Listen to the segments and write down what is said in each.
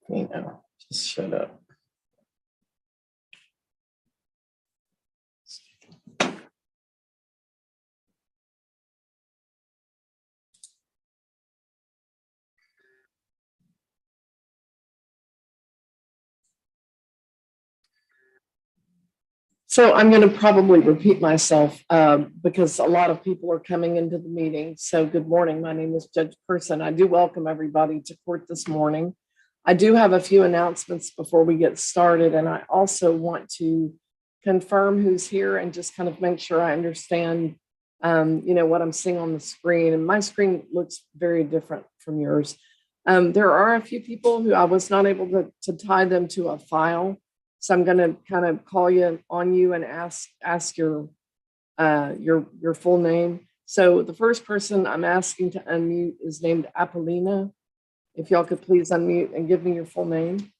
Fino just showed up. So I'm going to probably repeat myself because a lot of people are coming into the meeting. So good morning. My name is Judge Person. I do welcome everybody to court this morning. I do have a few announcements before we get started, and I also want to confirm who's here and just kind of make sure I understand, what I'm seeing on the screen. And my screen looks very different from yours. There are a few people who I was not able to tie them to a file. So I'm going to kind of call on you and ask your full name. So the first person I'm asking to unmute is named Apollina. If y'all could please unmute and give me your full name.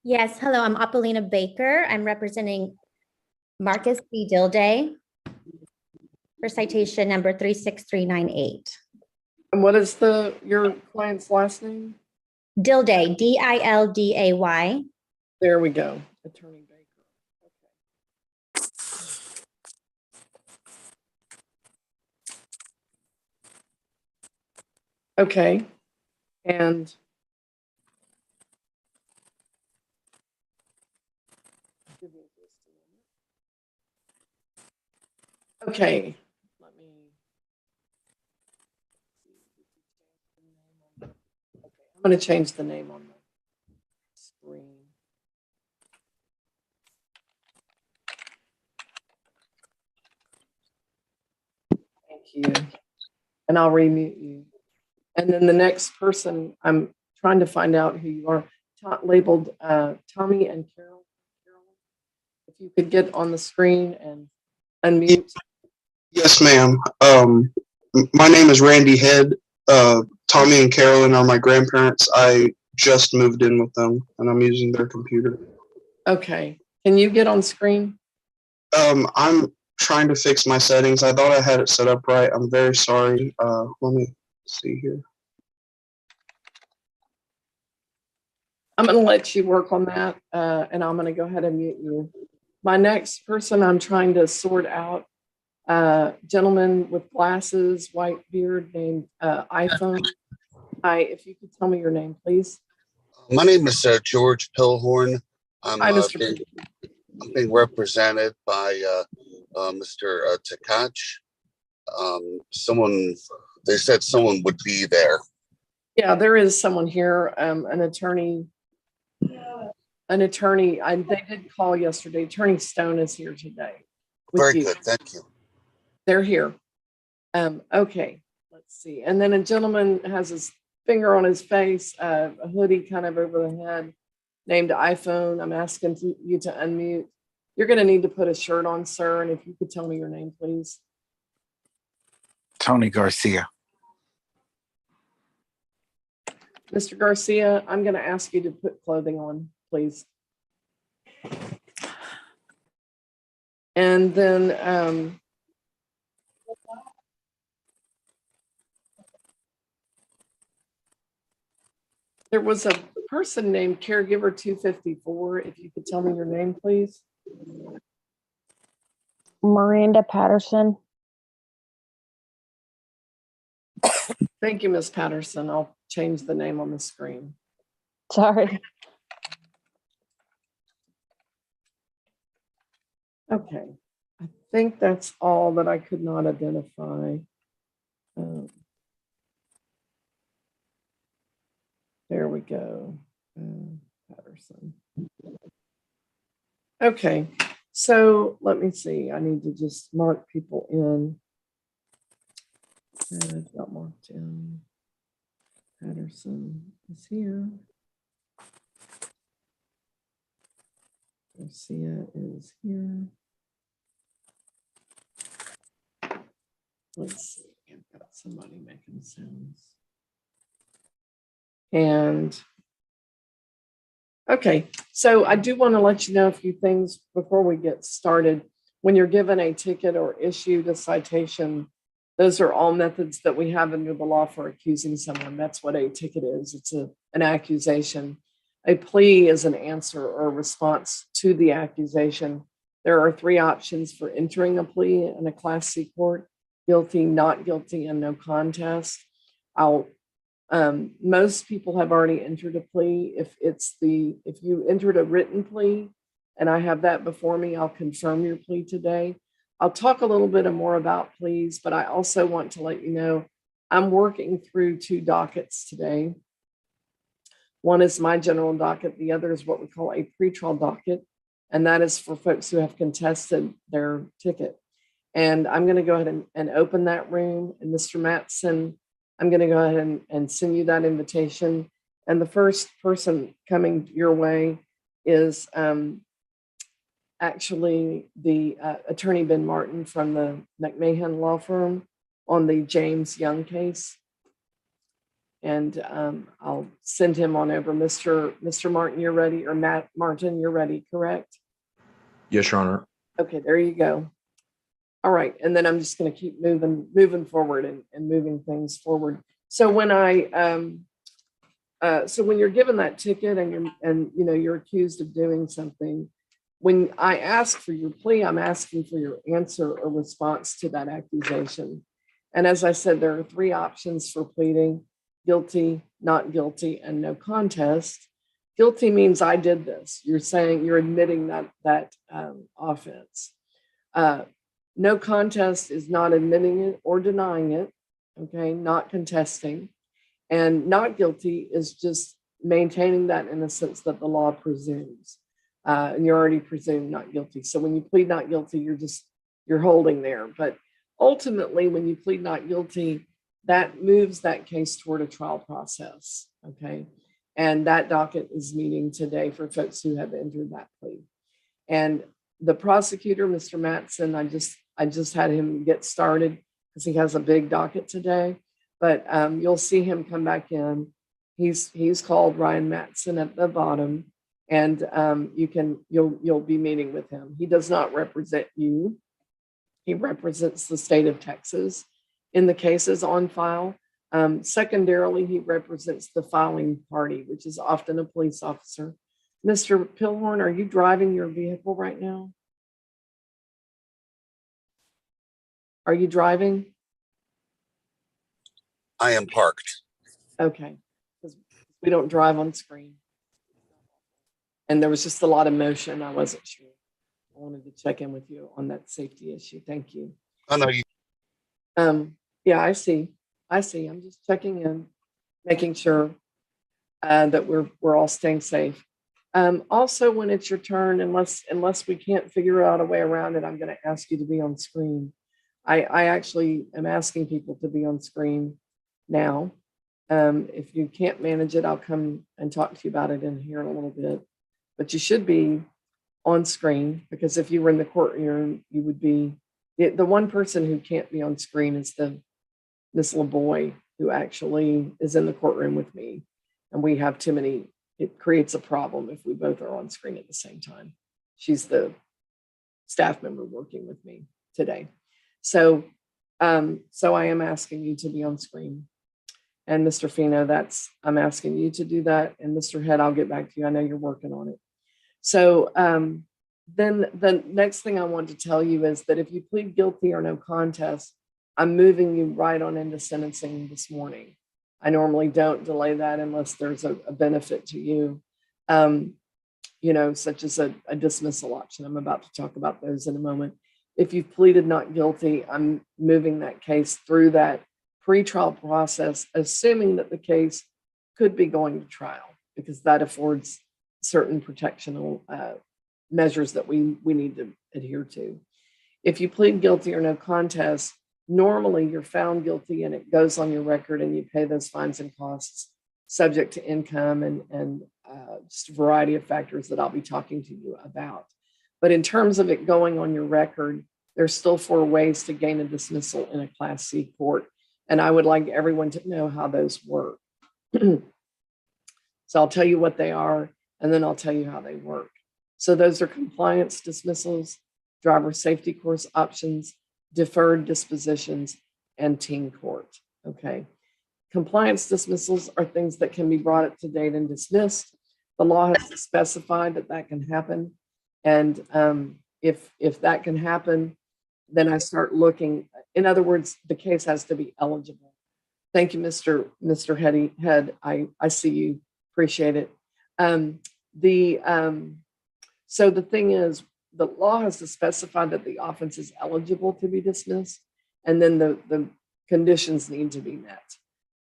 Yes, hello, I'm Apollina Baker. I'm representing Marcus B. Dilday for citation number 36398. And what is your client's last name? Dilday, D-I-L-D-A-Y. There we go. Attorney Baker. Okay. And okay. Let me. Okay. I'm going to change the name on the screen. Thank you. And I'll remute you. And then the next person, I'm trying to find out who you are, labeled Tommy and Carol. If you could get on the screen and unmute. Yes, ma'am. My name is Randy Head. Tommy and Carolyn are my grandparents. I just moved in with them, and I'm using their computer. Okay. Can you get on screen? I'm trying to fix my settings. I thought I had it set up right. I'm very sorry. Let me see here. I'm going to let you work on that, and I'm going to go ahead and mute you. My next person I'm trying to sort out, gentleman with glasses, white beard, named iPhone. Hi, if you could tell me your name, please. My name is George Pilhorn. I'm being represented by Mr. Takach. They said someone would be there. Yeah, there is someone here, an attorney. They did call yesterday. Attorney Stone is here today. Very good, thank you. They're here. Okay, let's see. And then a gentleman has his finger on his face, a hoodie kind of over the head, named iPhone. I'm asking you to unmute. You're going to need to put a shirt on, sir. And if you could tell me your name, please. Tony Garcia. Mr. Garcia, I'm going to ask you to put clothing on, please. And then there was a person named Caregiver 254. If you could tell me your name, please. Miranda Patterson. Thank you, Ms. Patterson. I'll change the name on the screen. Sorry. Okay. I think that's all that I could not identify. There we go. Patterson. Okay. So let me see. I need to just mark people in. Got marked in. Patterson is here. Garcia is here. Let's see. I've got somebody making sounds. And okay, so I do want to let you know a few things before we get started. When you're given a ticket or issued a citation, those are all methods that we have under the law for accusing someone. That's what a ticket is. It's an accusation. A plea is an answer or response to the accusation. There are three options for entering a plea in a Class C court: guilty, not guilty, and no contest. Most people have already entered a plea. If you entered a written plea, and I have that before me, I'll confirm your plea today. I'll talk a little bit more about pleas, but I also want to let you know I'm working through two dockets today. One is my general docket. The other is what we call a pretrial docket, and that is for folks who have contested their ticket. And I'm going to go ahead and open that room. And Mr. Mattson, I'm going to go ahead and send you that invitation. And the first person coming your way is actually the attorney Ben Martin from the McMahon Law Firm on the James Young case. And I'll send him on over. Mr. Martin, you're ready, or Matt Martin, you're ready, correct? Yes, Your Honor. Okay, there you go. All right, and then I'm just going to keep moving forward and moving things forward. So when when you're given that ticket and you're accused of doing something, when I ask for your plea, I'm asking for your answer or response to that accusation. And as I said, there are three options for pleading: guilty, not guilty, and no contest. Guilty means I did this. You're saying you're admitting that offense. No contest is not admitting it or denying it, okay, not contesting. And not guilty is just maintaining that innocence that the law presumes. And you're already presumed not guilty. So when you plead not guilty, you're holding there. But ultimately, when you plead not guilty, that moves that case toward a trial process, okay? And that docket is meeting today for folks who have entered that plea. And the prosecutor, Mr. Mattson, I just had him get started because he has a big docket today, but you'll see him come back in. He's called Ryan Mattson at the bottom, and you'll be meeting with him. He does not represent you. He represents the state of Texas in the cases on file. Secondarily, he represents the filing party, which is often a police officer. Mr. Pilhorn, are you driving your vehicle right now? Are you driving? I am parked. Okay, because we don't drive on screen. And there was just a lot of motion. I wasn't sure. I wanted to check in with you on that safety issue. Thank you. Oh, no, you. Yeah, I see. I'm just checking in, making sure that we're all staying safe. Also, when it's your turn, unless we can't figure out a way around it, I'm going to ask you to be on screen. I actually am asking people to be on screen now. If you can't manage it, I'll come and talk to you about it in here in a little bit. But you should be on screen, because if you were in the courtroom, you would be. The one person who can't be on screen is Miss LeBoy, who actually is in the courtroom with me. And we have too many. It creates a problem if we both are on screen at the same time. She's the staff member working with me today. So I am asking you to be on screen. And Mr. Fino, I'm asking you to do that. And Mr. Head, I'll get back to you. I know you're working on it. So then the next thing I want to tell you is that if you plead guilty or no contest, I'm moving you right on into sentencing this morning. I normally don't delay that unless there's a benefit to you, such as a dismissal option. I'm about to talk about those in a moment. If you've pleaded not guilty, I'm moving that case through that pretrial process, assuming that the case could be going to trial, because that affords certain protectional measures that we need to adhere to. If you plead guilty or no contest, normally you're found guilty and it goes on your record and you pay those fines and costs subject to income and just a variety of factors that I'll be talking to you about. But in terms of it going on your record, there's still 4 ways to gain a dismissal in a Class C court. And I would like everyone to know how those work. So I'll tell you what they are, and then I'll tell you how they work. So those are compliance dismissals, driver safety course options, deferred dispositions, and teen court. Okay. Compliance dismissals are things that can be brought up to date and dismissed. the law has specified that that can happen. And if that can happen, then I start looking. In other words, the case has to be eligible. Thank you, Mr. Head. I see you. Appreciate it. So the thing is, the law has to specify that the offense is eligible to be dismissed, and then the conditions need to be met.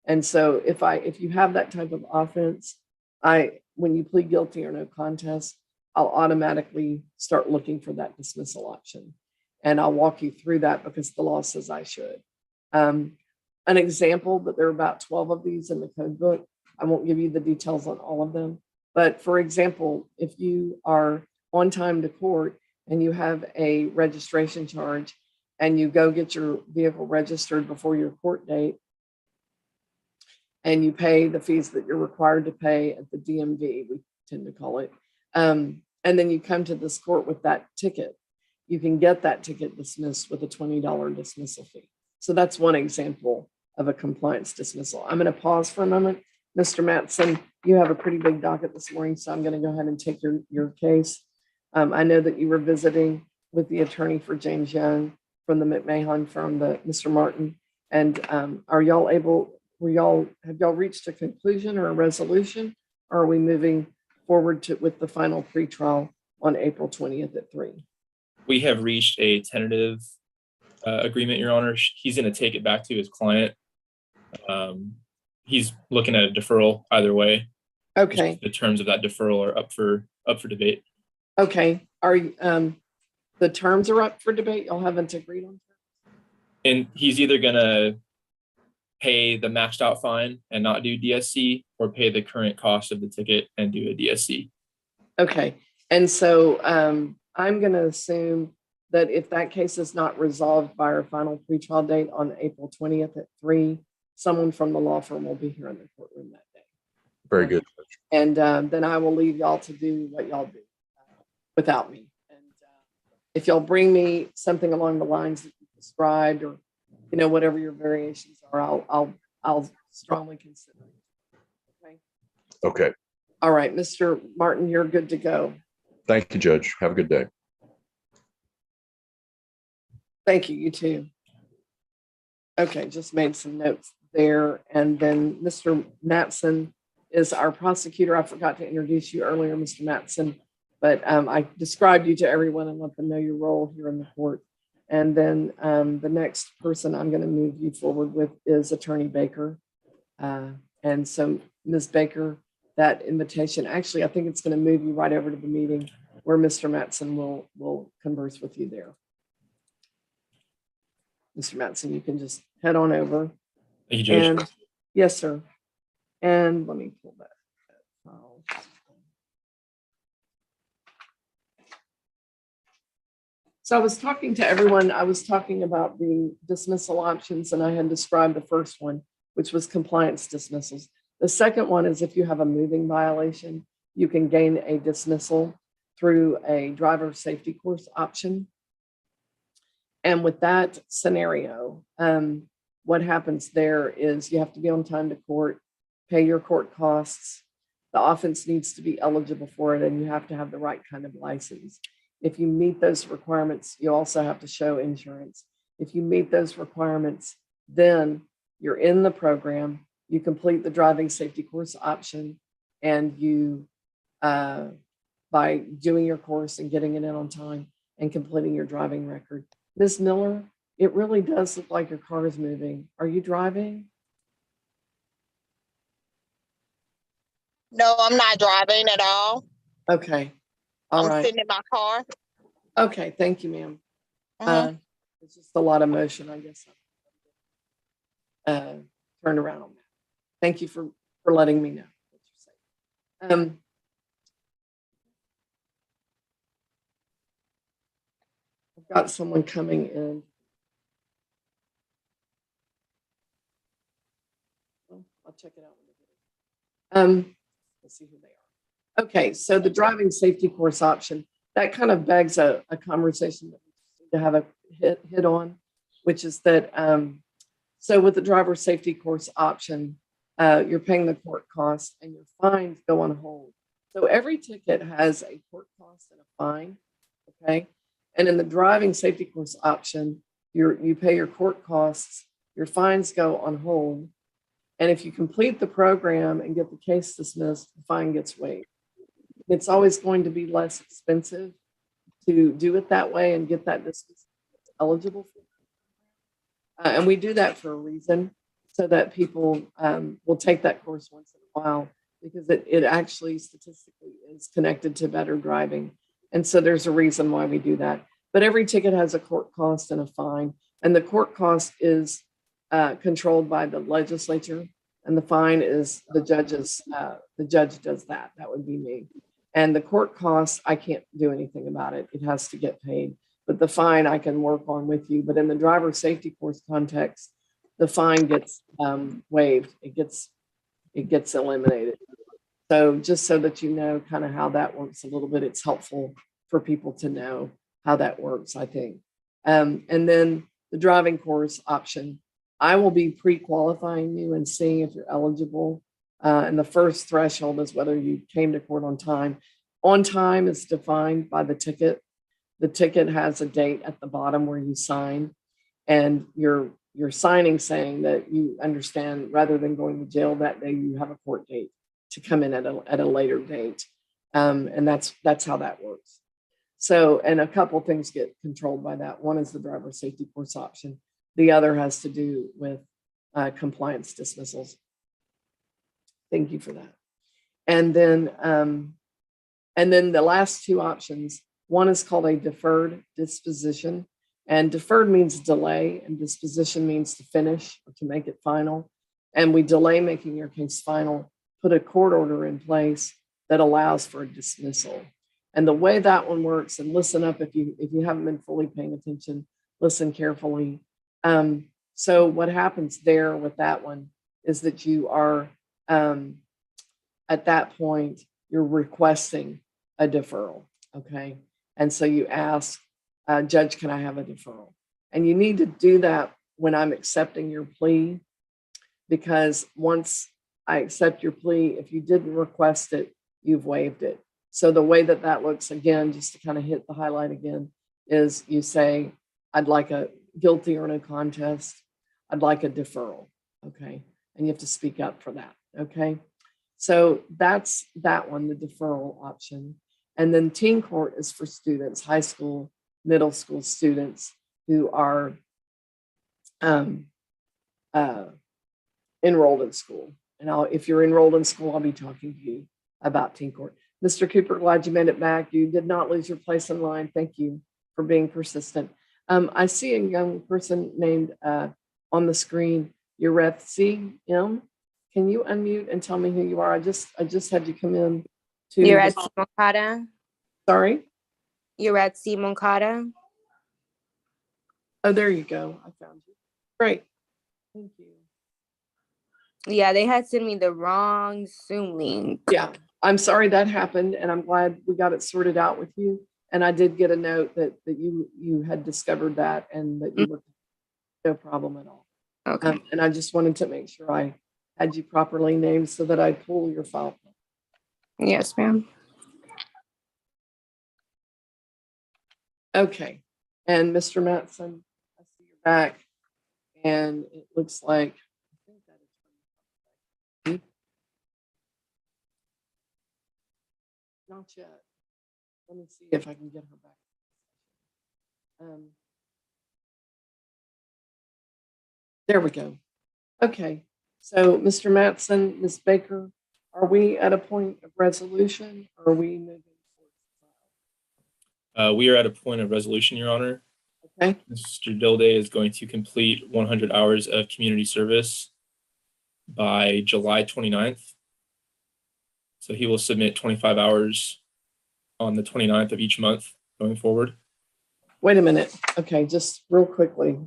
And so if you have that type of offense, when you plead guilty or no contest, I'll automatically start looking for that dismissal option. And I'll walk you through that because the law says I should. An example, but there are about 12 of these in the code book. I won't give you the details on all of them. But for example, if you are on time to court and you have a registration charge and you go get your vehicle registered before your court date and you pay the fees that you're required to pay at the DMV, we tend to call it, and then you come to this court with that ticket, you can get that ticket dismissed with a $20 dismissal fee. So that's one example of a compliance dismissal. I'm going to pause for a moment. Mr. Mattson, you have a pretty big docket this morning, so I'm going to go ahead and take your case. I know that you were visiting with the attorney for James Young from the McMahon firm, Mr. Martin. And have y'all reached a conclusion or a resolution? Or are we moving forward with the final pretrial on April 20th at 3? We have reached a tentative agreement, Your Honor. He's going to take it back to his client. He's looking at a deferral either way. Okay. The terms of that deferral are up for debate. Okay. Are the terms are up for debate? Y'all haven't agreed on terms? And he's either going to pay the maxed out fine and not do DSC, or pay the current cost of the ticket and do a DSC. Okay. And so I'm going to assume that if that case is not resolved by our final pretrial date on April 20th at 3, someone from the law firm will be here in the courtroom that day. Very good. And then I will leave y'all to do what y'all do without me. And if y'all bring me something along the lines that you described, or whatever your variations are, I'll strongly consider it. Okay. Okay. All right, Mr. Martin, you're good to go. Thank you, Judge. Have a good day. Thank you. You too. Okay, just made some notes there. And then Mr. Mattson is our prosecutor. I forgot to introduce you earlier, Mr. Mattson, but I described you to everyone and let them know your role here in the court. And then the next person I'm going to move you forward with is Attorney Baker. And so, Ms. Baker, that invitation, actually, I think it's going to move you right over to the meeting where Mr. Mattson will converse with you there. Mr. Mattson, you can just head on over. Thank you, Judge. And, yes, sir. And let me pull that file. So I was talking to everyone. I was talking about the dismissal options, and I had described the first one, which was compliance dismissals. The second one is if you have a moving violation, you can gain a dismissal through a driver safety course option. And with that scenario, what happens there is you have to be on time to court, pay your court costs. The offense needs to be eligible for it, and you have to have the right kind of license. If you meet those requirements, you also have to show insurance. If you meet those requirements, then you're in the program, you complete the driving safety course option, and you, by doing your course and getting it in on time and completing your driving record. Ms. Miller, it really does look like your car is moving. Are you driving? No, I'm not driving at all. Okay. All I'm right. sitting in my car. Okay. Thank you, ma'am. Mhm. It's just a lot of motion, I guess. Turned around on that. Thank you for letting me know what you're saying. I've got someone coming in. Well, I'll check it out. Let's see who they are. Okay, so the driving safety course option, that kind of begs a conversation that we need to have a hit on, which is that, so with the driver safety course option, you're paying the court costs and your fines go on hold. So every ticket has a court cost and a fine, okay? And in the driving safety course option, you pay your court costs, your fines go on hold. And if you complete the program and get the case dismissed, the fine gets waived. It's always going to be less expensive to do it that way and get that dismissed eligible for. And we do that for a reason, so that people will take that course once in a while, because it actually statistically is connected to better driving. And so there's a reason why we do that. But every ticket has a court cost and a fine, and the court cost is controlled by the legislature, and the fine is the judge does that. That would be me. And the court costs, I can't do anything about it. It has to get paid. But the fine I can work on with you. But in the driver safety course context, the fine gets waived. It gets eliminated. So just so that you know kind of how that works a little bit, it's helpful for people to know how that works, I think. And then the driving course option, I will be pre-qualifying you and seeing if you're eligible. And the first threshold is whether you came to court on time. On time is defined by the ticket. The ticket has a date at the bottom where you sign, and you're signing saying that you understand, rather than going to jail that day, you have a court date to come in at a later date. And that's how that works. So, and a couple things get controlled by that. One is the driver safety course option. The other has to do with compliance dismissals. Thank you for that. And then the last two options, one is called a deferred disposition, and deferred means delay, and disposition means to finish or to make it final. And we delay making your case final, put a court order in place that allows for a dismissal. And the way that one works, and listen up if you haven't been fully paying attention, listen carefully. So what happens there with that one is that you are, at that point, you're requesting a deferral, okay? And so you ask, Judge, can I have a deferral? And you need to do that when I'm accepting your plea, because once I accept your plea, if you didn't request it, you've waived it. So the way that looks, again, just to kind of hit the highlight again, is you say, I'd like a guilty or no contest. I'd like a deferral, okay? And you have to speak up for that, okay? So that's that one, the deferral option. And then teen court is for students, high school, middle school students who are enrolled in school. And if you're enrolled in school, I'll be talking to you about teen court. Mr. Cooper, glad you made it back. You did not lose your place in line. Thank you for being persistent. I see a young person named on the screen, Yuretsi M. Can you unmute and tell me who you are? I just had you come in to. Yuretsi Moncada. Sorry? Yuretsi Moncada. Oh, there you go. I found you. Great. Thank you. Yeah, they had sent me the wrong Zoom link. Yeah, I'm sorry that happened, and I'm glad we got it sorted out with you. And I did get a note that you had discovered that, and that you were no problem at all. Okay. And I just wanted to make sure I had you properly named so that I pull your file. Yes, ma'am. Okay. And Mr. Mattson, I see you're back, and it looks like I think that is not yet. Let me see if I can get her back. There we go. Okay. So, Mr. Mattson, Ms. Baker, are we at a point of resolution, or are we moving towards? We are at a point of resolution, Your Honor. Okay. Mr. Dilday is going to complete 100 hours of community service by July 29th. So he will submit 25 hours on the 29th of each month going forward. Wait a minute. Okay, just real quickly.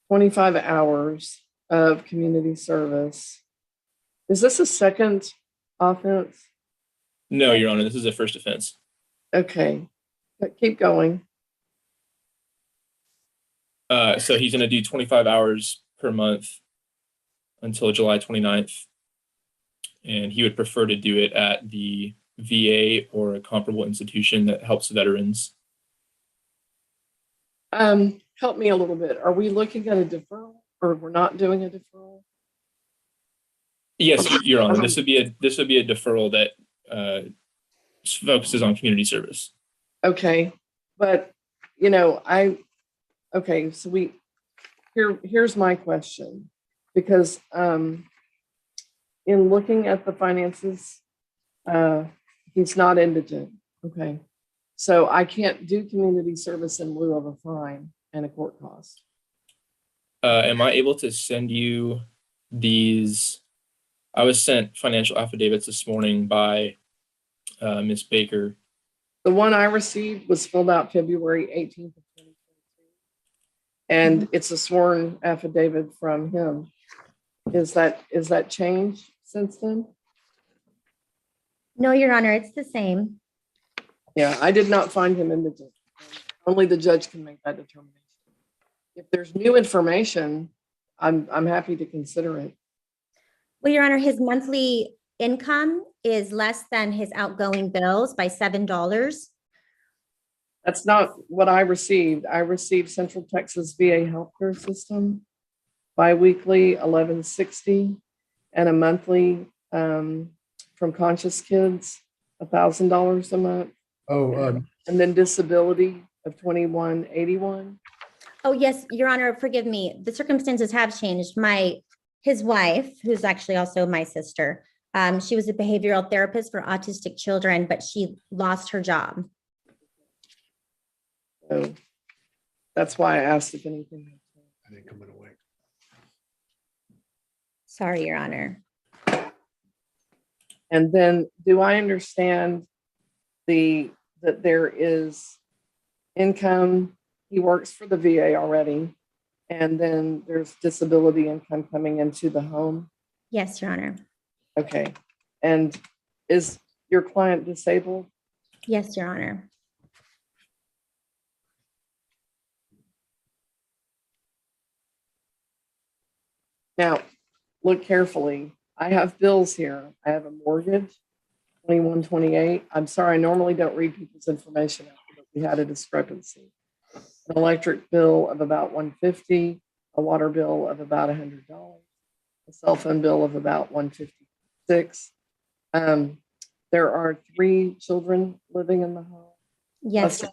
25 hours of community service. Is this a second offense? No, Your Honor, this is a first offense. Okay, but keep going. So he's going to do 25 hours per month until July 29th. and he would prefer to do it at the VA or a comparable institution that helps veterans. Help me a little bit. Are we looking at a deferral or we're not doing a deferral? Yes, Your Honor, this would be a deferral that focuses on community service. Okay, but okay, so here's my question, because in looking at the finances, he's not indigent. Okay, so I can't do community service in lieu of a fine and a court cost. Am I able to send you these? I was sent financial affidavits this morning by Ms. Baker. The one I received was filled out February 18th of 2022. And it's a sworn affidavit from him. Is that changed since then? No, Your Honor, it's the same. Yeah, I did not find him indigent. Only the judge can make that determination. If there's new information, I'm happy to consider it. Well, Your Honor, his monthly income is less than his outgoing bills by $7. That's not what I received. I received Central Texas VA Healthcare System biweekly $11.60 and a monthly from Conscious Kids $1,000 a month. And then disability of $21.81. Oh, yes, Your Honor, forgive me. The circumstances have changed. His wife, who's actually also my sister, she was a behavioral therapist for autistic children, but she lost her job. So that's why I asked if anything. I didn't come in away. Sorry, Your Honor. And then do I understand that there is income? He works for the VA already. And then there's disability income coming into the home. Yes, Your Honor. Okay. And is your client disabled? Yes, Your Honor. Now, look carefully. I have bills here. I have a mortgage, 2128. I'm sorry, I normally don't read people's information out, but we had a discrepancy. An electric bill of about $150, a water bill of about $100, a cell phone bill of about $156. There are 3 children living in the home. Yes.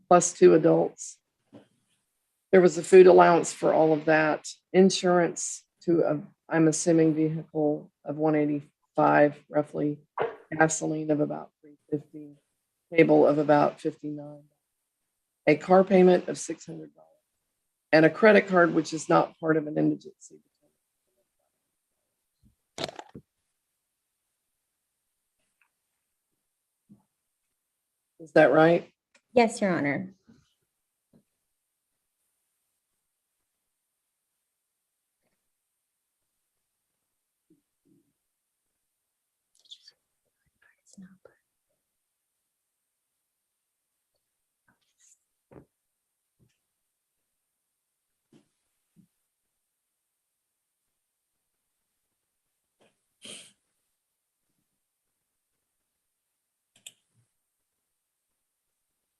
Plus 2 adults. There was a food allowance for all of that. Insurance to I'm assuming vehicle of $185 roughly. Gasoline of about $350. Cable of about $59. A car payment of $600 and a credit card, which is not part of an indigency. Is that right? Yes, Your Honor.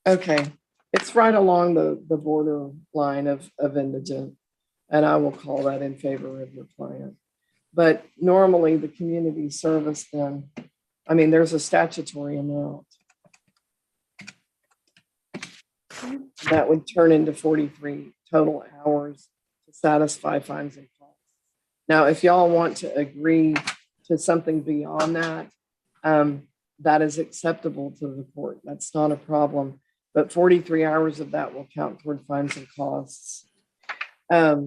Okay, it's right along the border line of indigent, and I will call that in favor of your client. But normally the community service then, I mean, there's a statutory amount that would turn into 43 total hours to satisfy fines and costs. Now, if y'all want to agree to something beyond that, that is acceptable to the court. That's not a problem. But 43 hours of that will count toward fines and costs. I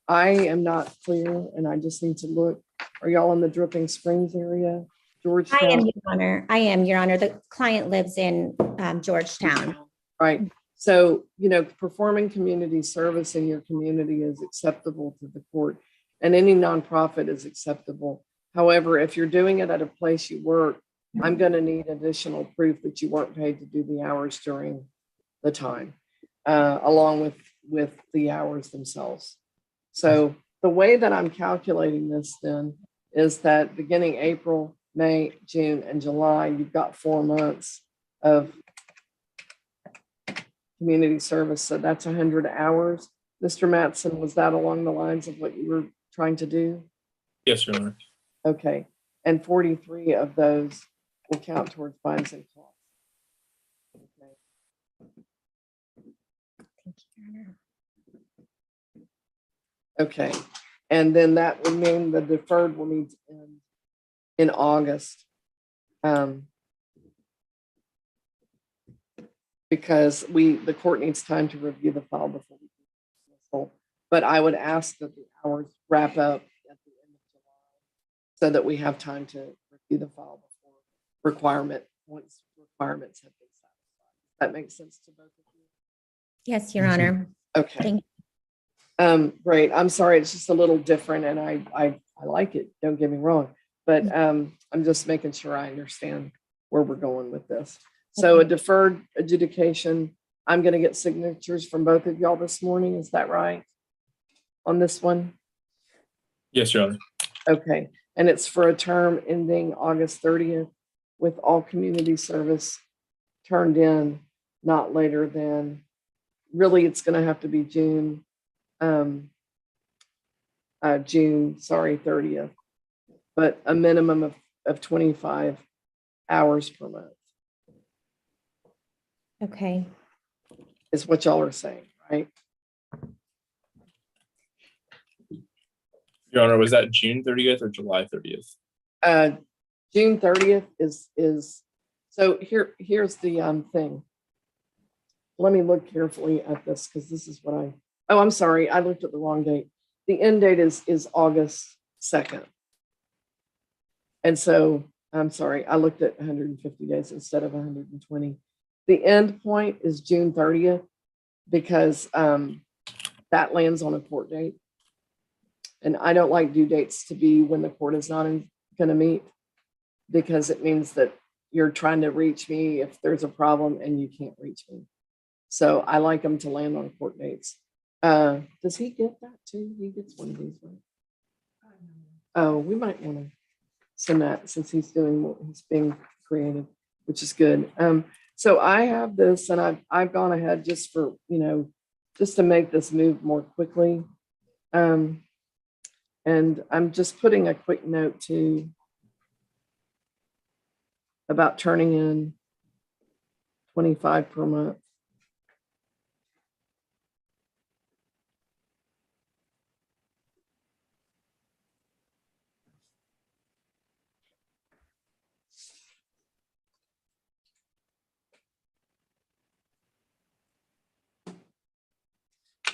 am not clear, and I just need to look. Are y'all in the Dripping Springs area? Georgetown? I am, Your Honor. I am, Your Honor. The client lives in Georgetown. Right. So, performing community service in your community is acceptable to the court, and any nonprofit is acceptable. However, if you're doing it at a place you work, I'm going to need additional proof that you weren't paid to do the hours during the time, along with the hours themselves. So the way that I'm calculating this then is that beginning April, May, June, and July, you've got 4 months of community service. So that's 100 hours. Mr. Mattson, was that along the lines of what you were trying to do? Yes, Your Honor. Okay. And 43 of those will count towards fines and costs. Okay. And then that would mean the deferred will need to end in August. Because the court needs time to review the file before we do dismissal. But I would ask that the hours wrap up at the end of July so that we have time to review the file before once requirements have been satisfied. That makes sense to both of you? Yes, Your Honor. Okay. Thank Great. I'm sorry, it's just a little different and I like it, don't get me wrong, but I'm just making sure I understand where we're going with this. So a deferred adjudication, I'm going to get signatures from both of y'all this morning. Is that right? On this one? Yes, Your Honor. Okay. And it's for a term ending August 30th with all community service turned in not later than, really, it's going to have to be June 30th, but a minimum of 25 hours per month. Okay. Is what y'all are saying, right? Your Honor, was that June 30th or July 30th? June 30th is so here's the thing. Let me look carefully at this because this is what I'm sorry, I looked at the wrong date. The end date is August 2nd. And so I'm sorry, I looked at 150 days instead of 120. The end point is June 30th because that lands on a court date. And I don't like due dates to be when the court is not going to meet because it means that you're trying to reach me if there's a problem and you can't reach me. So I like them to land on court dates. Does he get that too? He gets one of these, right? Oh, we might want to send that since he's being creative, which is good. So I have this and I've gone ahead just for, just to make this move more quickly. And I'm just putting a quick note too about turning in 25 per month.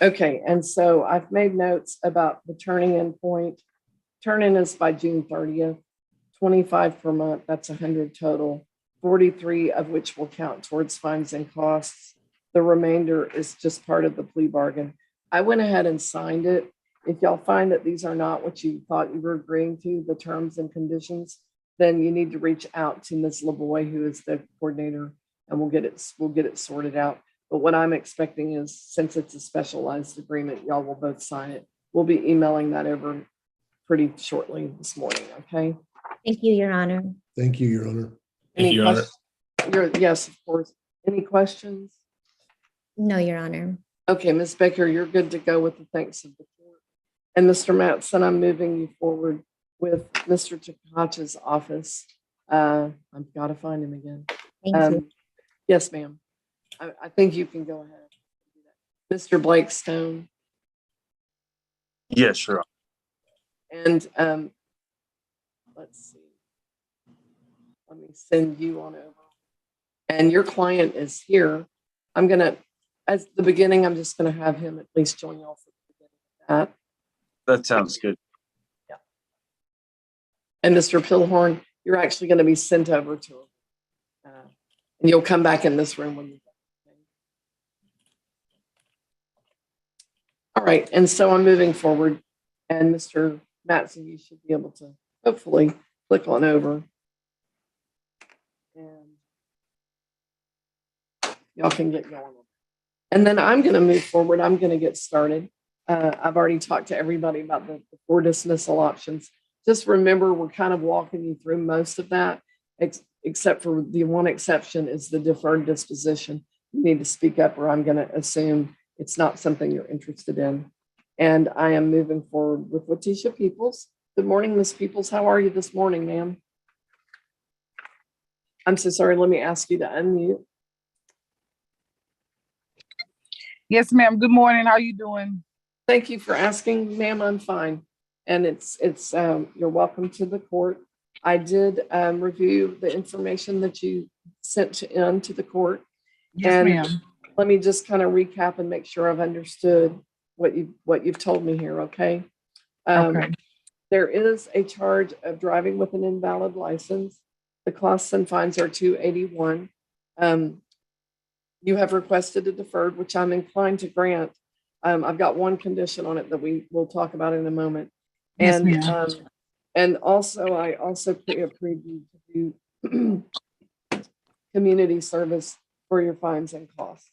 Okay, and so I've made notes about the turning in point. Turn in is by June 30th, 25 per month, that's 100 total, 43 of which will count towards fines and costs. The remainder is just part of the plea bargain. I went ahead and signed it. If y'all find that these are not what you thought you were agreeing to, the terms and conditions, then you need to reach out to Ms. LaVoy, who is the coordinator, and we'll get it sorted out. But what I'm expecting is, since it's a specialized agreement, y'all will both sign it. We'll be emailing that over pretty shortly this morning, okay? Thank you, Your Honor. Thank you, Your Honor. Thank you, Your Honor. Yes, of course. Any questions? No, Your Honor. Okay, Ms. Baker, you're good to go with the thanks of the court. And Mr. Mattson, I'm moving you forward with Mr. Takacha's office. I've got to find him again. Thank you. Yes, ma'am. I think you can go ahead. Mr. Blake Stone. Yes, sure. And let's see. Let me send you on over. And your client is here. I'm going to, at the beginning, I'm just going to have him at least join y'all for the beginning of that. That sounds good. Yeah. And Mr. Pilhorn, you're actually going to be sent over to him. And you'll come back in this room when you All right, and so I'm moving forward, and Mr. Mattson, you should be able to hopefully click on over. And y'all can get going. And then I'm going to move forward. I'm going to get started. I've already talked to everybody about the 4 dismissal options. just remember, we're kind of walking you through most of that, except for the one exception is the deferred disposition. You need to speak up or I'm going to assume it's not something you're interested in. And I am moving forward with Letitia Peoples. Good morning, Ms. Peoples. How are you this morning, ma'am? I'm so sorry. Let me ask you to unmute. Yes, ma'am. Good morning. How are you doing? Thank you for asking, ma'am. I'm fine. And you're welcome to the court. I did review the information that you sent in to the court. Yes, ma'am. Let me just kind of recap and make sure I've understood what you've told me here. Okay. Okay. There is a charge of driving with an invalid license. The costs and fines are $281. You have requested a deferred, which I'm inclined to grant. I've got one condition on it that we will talk about in a moment. Yes, And ma'am. and also I also pre-approved you to do community service for your fines and costs.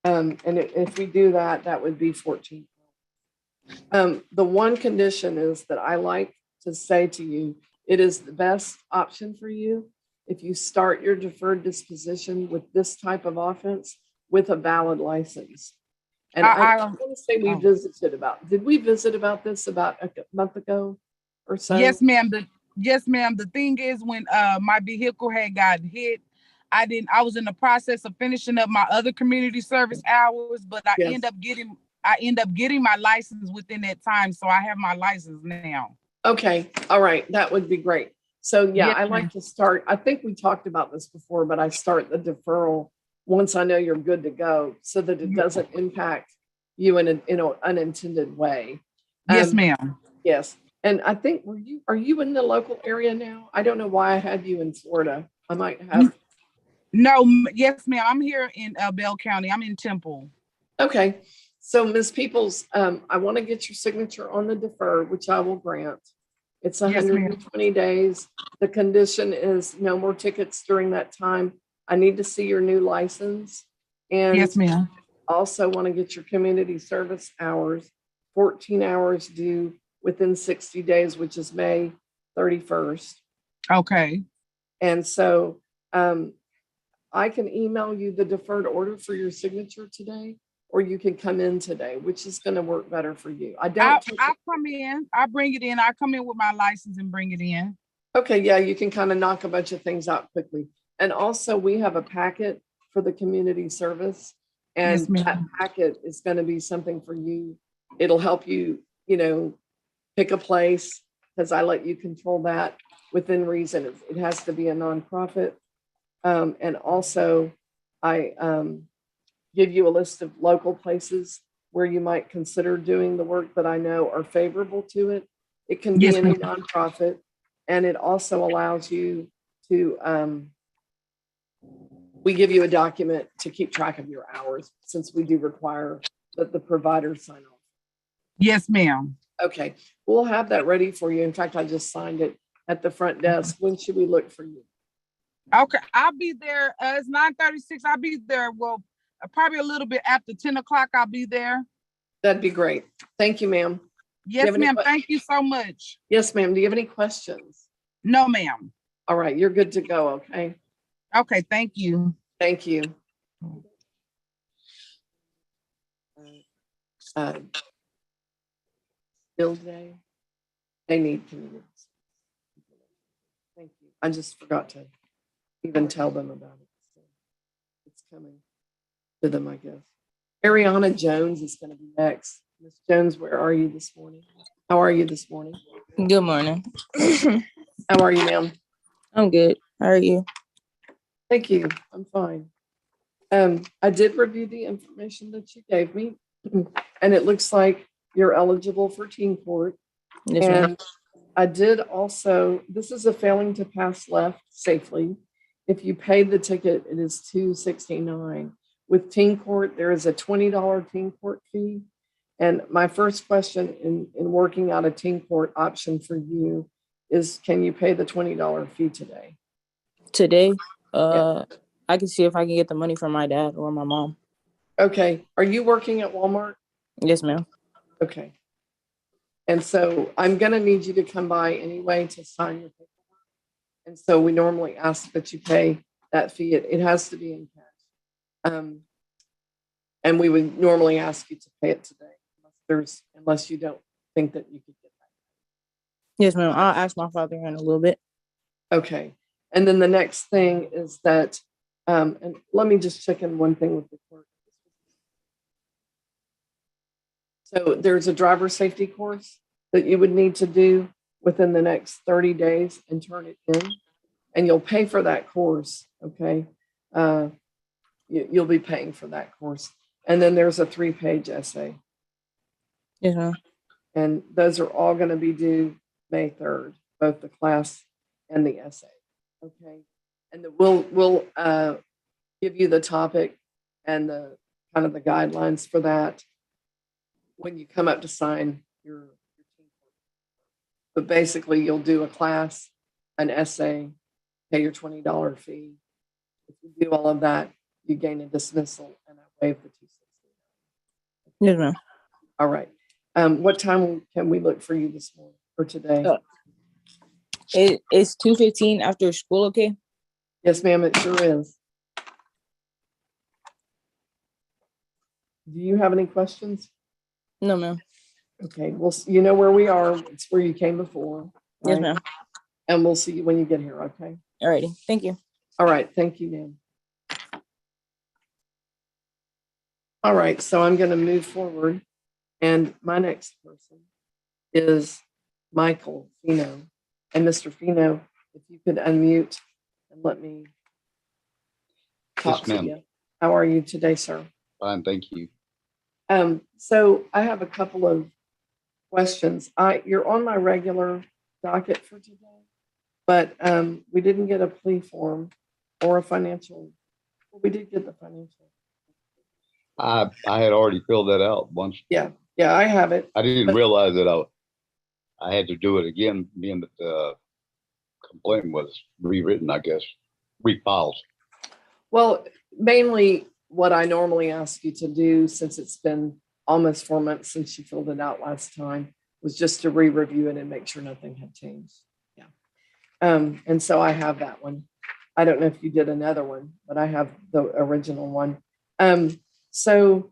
And if we do that, that would be 14. The one condition is that I like to say to you, it is the best option for you if you start your deferred disposition with this type of offense with a valid license. And I want to say did we visit about this about a month ago or so? Yes, ma'am. The thing is, when my vehicle had got hit, I was in the process of finishing up my other community service hours, but I end up getting my license within that time. So I have my license now. Okay. All right. That would be great. So yeah, I like to start. I think we talked about this before, but I start the deferral once I know you're good to go so that it doesn't impact you in an unintended way. Yes, ma'am. Yes. And I think, are you in the local area now? I don't know why I had you in Florida. I might have. No, yes, ma'am. I'm here in Bell County. I'm in Temple. Okay. So Ms. Peoples, I want to get your signature on the defer, which I will grant. It's 120 days. The condition is no more tickets during that time. I need to see your new license. And yes, ma'am. Also want to get your community service hours, 14 hours due within 60 days, which is May 31st. Okay. And so I can email you the deferred order for your signature today, or you can come in today, which is going to work better for you. I'll come in. I bring it in. I come in with my license and bring it in. Okay. Yeah. You can kind of knock a bunch of things out quickly. And also we have a packet for the community service. And that packet is going to be something for you. It'll help you, pick a place, because I let you control that within reason. It has to be a nonprofit. And also I give you a list of local places where you might consider doing the work that I know are favorable to it. It can be any nonprofit, and it also allows you to, we give you a document to keep track of your hours, since we do require that the provider sign off. Yes, ma'am. Okay, we'll have that ready for you. In fact, I just signed it at the front desk. When should we look for you? Okay, I'll be there. It's 9:36. I'll be there. Well, probably a little bit after 10 o'clock. I'll be there. That'd be great. Thank you, ma'am. Yes, ma'am. Thank you so much. Yes, ma'am. Do you have any questions? No, ma'am. All right, you're good to go. Okay. Okay, thank you. Thank you. Bill Day, they need communities. Thank you. I just forgot to even tell them about it. So it's coming to them, I guess. Ariana Jones is going to be next. Miss Jones, where are you this morning? How are you this morning? Good morning. How are you, ma'am? I'm good. How are you? Thank you. I'm fine. I did review the information that you gave me, and it looks like you're eligible for teen court. Yes, and ma'am. I did also, this is a failing to pass left safely. If you paid the ticket, it is $269. With teen court, there is a $20 teen court fee. And my first question in working out a teen court option for you is, can you pay the $20 fee today? Today? I can see if I can get the money from my dad or my mom. Okay. Are you working at Walmart? Yes, ma'am. Okay. And so I'm going to need you to come by anyway to sign your paperwork. And so we normally ask that you pay that fee. It has to be in cash. And we would normally ask you to pay it today, unless you don't think that you could get that. Yes, ma'am. I'll ask my father in a little bit. Okay. And then the next thing is that, and let me just check in one thing with the clerk. So there's a driver safety course that you would need to do within the next 30 days and turn it in, and you'll pay for that course. Okay. You'll be paying for that course. And then there's a 3-page essay. Yes, ma'am. And those are all going to be due May 3rd, both the class and the essay. Okay. And we'll give you the topic and the kind of the guidelines for that when you come up to sign your team. But basically you'll do a class, an essay, pay your $20 fee. If you do all of that, you gain a dismissal, and I waive the $260. Yes, ma'am. All right. What time can we look for you this morning or today? It's 2:15 after school, okay? Yes, ma'am, it sure is. Do you have any questions? No, ma'am. Okay, well, you know where we are. It's where you came before. Yes, right? ma'am. And we'll see you when you get here, okay? All righty. Thank you. All right, thank you, ma'am. All right, so I'm going to move forward, and my next person is Michael Fino. And Mr. Fino, if you could unmute and let me talk to you. How are you today, sir? Fine, thank you. So I have a couple of questions. You're on my regular docket for today, but we didn't get a plea form or a financial. Well, we did get the financial. I had already filled that out once. Yeah, I have it. I didn't realize that I had to do it again, being that the complaint was rewritten, I guess, refiled. Well, mainly what I normally ask you to do, since it's been almost 4 months since you filled it out last time, was just to re-review it and make sure nothing had changed. Yeah. And so I have that one. I don't know if you did another one, but I have the original one. So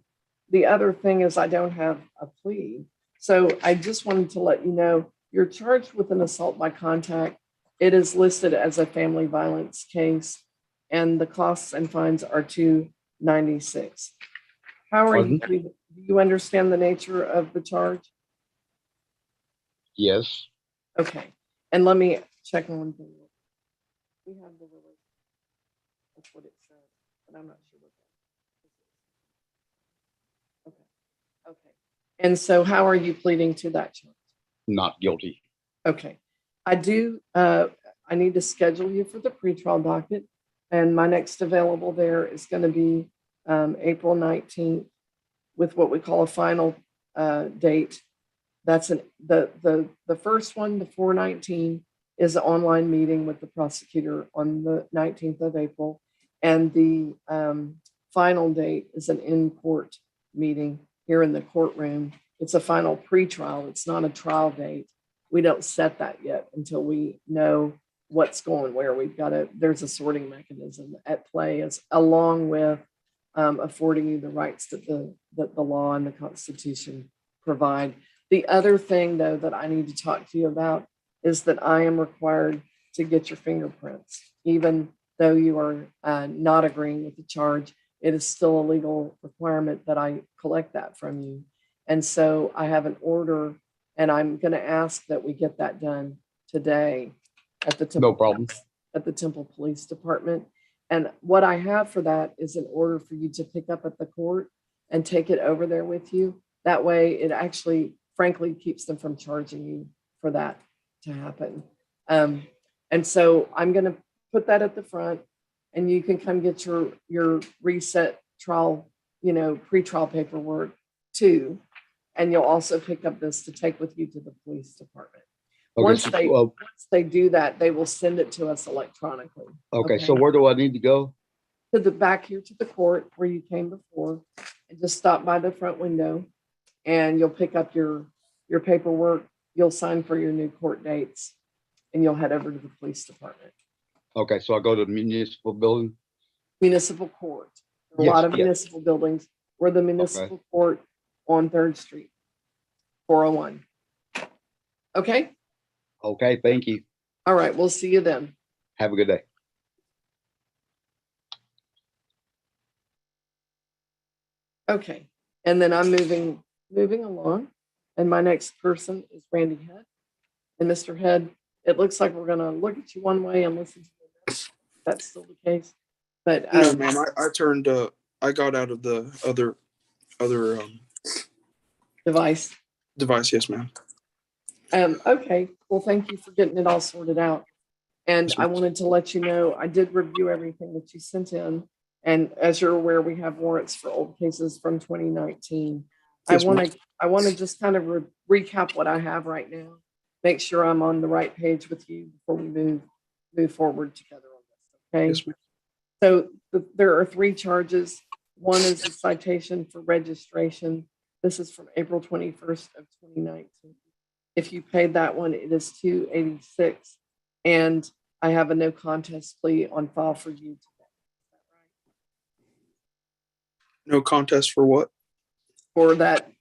the other thing is I don't have a plea. So I just wanted to let you know, you're charged with an assault by contact. It is listed as a family violence case, and the costs and fines are $296. How are you? Do you understand the nature of the charge? Yes. Okay. And let me check on one thing. We have the release. That's what it says, but I'm not sure what that is. Okay. And so how are you pleading to that charge? Not guilty. Okay. I need to schedule you for the pretrial docket, and my next available there is going to be April 19th with what we call a final date. That's the first one, the 4/19, is an online meeting with the prosecutor on the 19th of April, and the final date is an in-court meeting here in the courtroom. It's a final pretrial. It's not a trial date. We don't set that yet until we know what's going where. There's a sorting mechanism at play, as along with affording you the rights that the law and the Constitution provide. The other thing, though, that I need to talk to you about is that I am required to get your fingerprints. Even though you are not agreeing with the charge, it is still a legal requirement that I collect that from you. And so I have an order, and I'm going to ask that we get that done today at the Temple. No problem. At the Temple Police Department. And what I have for that is an order for you to pick up at the court and take it over there with you. That way it actually, frankly, keeps them from charging you for that to happen. And so I'm going to put that at the front, and you can come get your reset trial, pretrial paperwork too. And you'll also pick up this to take with you to the police department. Okay, Once they do that, they will send it to us electronically. Okay, so where do I need to go? To the back here to the court where you came before, and just stop by the front window, and you'll pick up your your paperwork, you'll sign for your new court dates, and you'll head over to the police department. Okay, so I go to the municipal building? Municipal court. A Yes, lot of yes. municipal buildings. We're the municipal court on 3rd Street, 401. Okay? Okay, thank you. All right, we'll see you then. Have a good day. Okay, and then I'm moving along, and my next person is Randy Head. And Mr. Head, it looks like we're gonna look at you one way and listen to you next. That's still the case. But No, ma'am, I got out of the other device. Yes, ma'am. Okay, well, thank you for getting it all sorted out. And I wanted to let you know, I did review everything that you sent in. And as you're aware, we have warrants for old cases from 2019. Yes, I want to just kind of recap what I have right now, make sure I'm on the right page with you before we move forward together on this. Okay. Yes, ma'am. So there are 3 charges. One is a citation for registration. This is from April 21st of 2019. If you paid that one, it is $286. And I have a no contest plea on file for you today. Is that right? No contest for what? For that,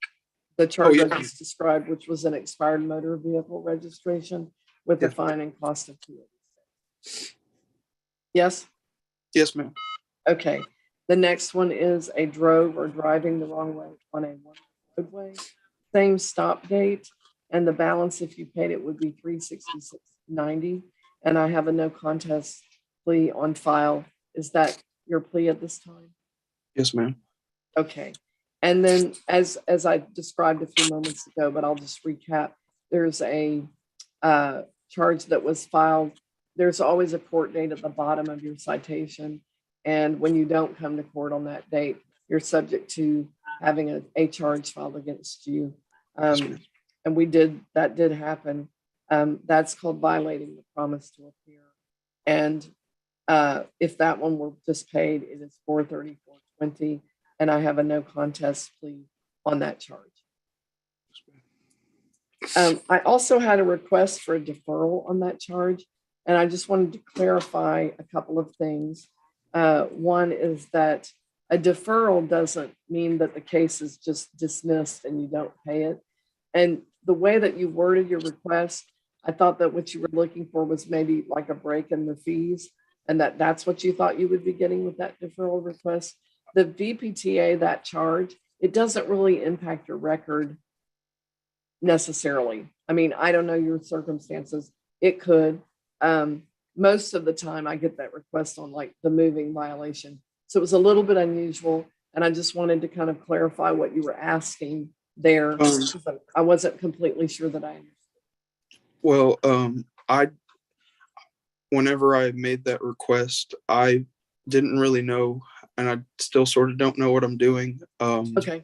the charge yeah. I just described, which was an expired motor vehicle registration with a fine and cost of $286. Yes? Yes, ma'am. Okay. The next one is a drove or driving the wrong way on a roadway. Same stop date, and the balance, if you paid it, would be $366.90. And I have a no contest plea on file. Is that your plea at this time? Yes, ma'am. Okay. And then as I described a few moments ago, but I'll just recap, there's a charge that was filed. There's always a court date at the bottom of your citation. And when you don't come to court on that date, you're subject to having a charge filed against you. And that did happen. That's called violating the promise to appear. And if that one were just paid, it is $434.20. And I have a no contest plea on that charge. I also had a request for a deferral on that charge. And I just wanted to clarify a couple of things. One is that a deferral doesn't mean that the case is just dismissed and you don't pay it. And the way that you worded your request, I thought that what you were looking for was maybe like a break in the fees, and that's what you thought you would be getting with that deferral request. The VPTA, that charge, it doesn't really impact your record necessarily. I mean, I don't know your circumstances. It could. Most of the time I get that request on like the moving violation. So it was a little bit unusual. And I just wanted to kind of clarify what you were asking there. I wasn't completely sure that I understood. Well, whenever I made that request, I didn't really know, and I still sort of don't know what I'm doing. Okay.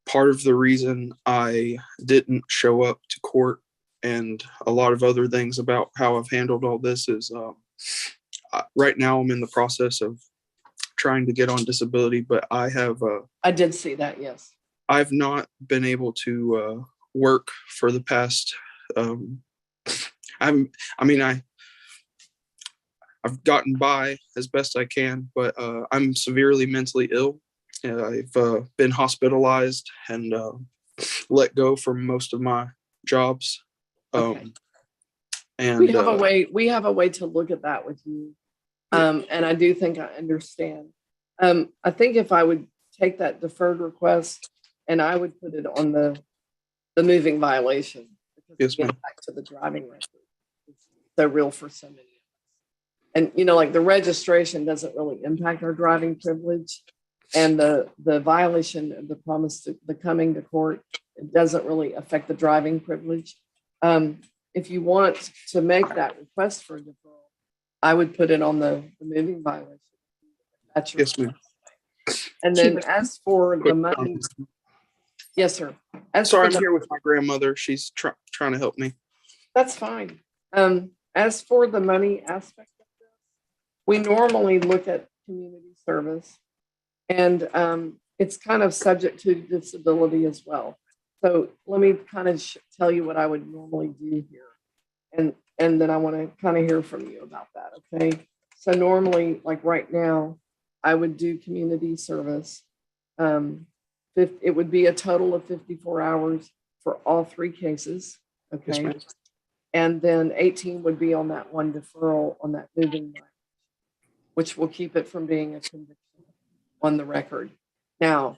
Part of the reason I didn't show up to court and a lot of other things about how I've handled all this is right now I'm in the process of trying to get on disability, but I did see that, yes. I've not been able to work for the past I've gotten by as best I can, but I'm severely mentally ill. I've been hospitalized and let go from most of my jobs. Okay. And we have a way to look at that with you. And I do think I understand. I think if I would take that deferred request and I would put it on the moving violation, because yes, it gets back to the driving record. It's so real for so many of us. And like the registration doesn't really impact our driving privilege, and the violation of the promise to the coming to court, it doesn't really affect the driving privilege. If you want to make that request for a deferral, I would put it on the moving violation. That's your yes, ma'am. And then as for the money, yes, sir. Sorry, I'm here with my grandmother. She's trying to help me. That's fine. As for the money aspect of this, we normally look at community service, and it's kind of subject to disability as well. So let me kind of tell you what I would normally do here. And then I want to kind of hear from you about that, okay? So normally, like right now, I would do community service. It would be a total of 54 hours for all 3 cases, okay? Yes, And then 18 would be on that one deferral on that moving night, which will keep it from being a conviction on the record. Now,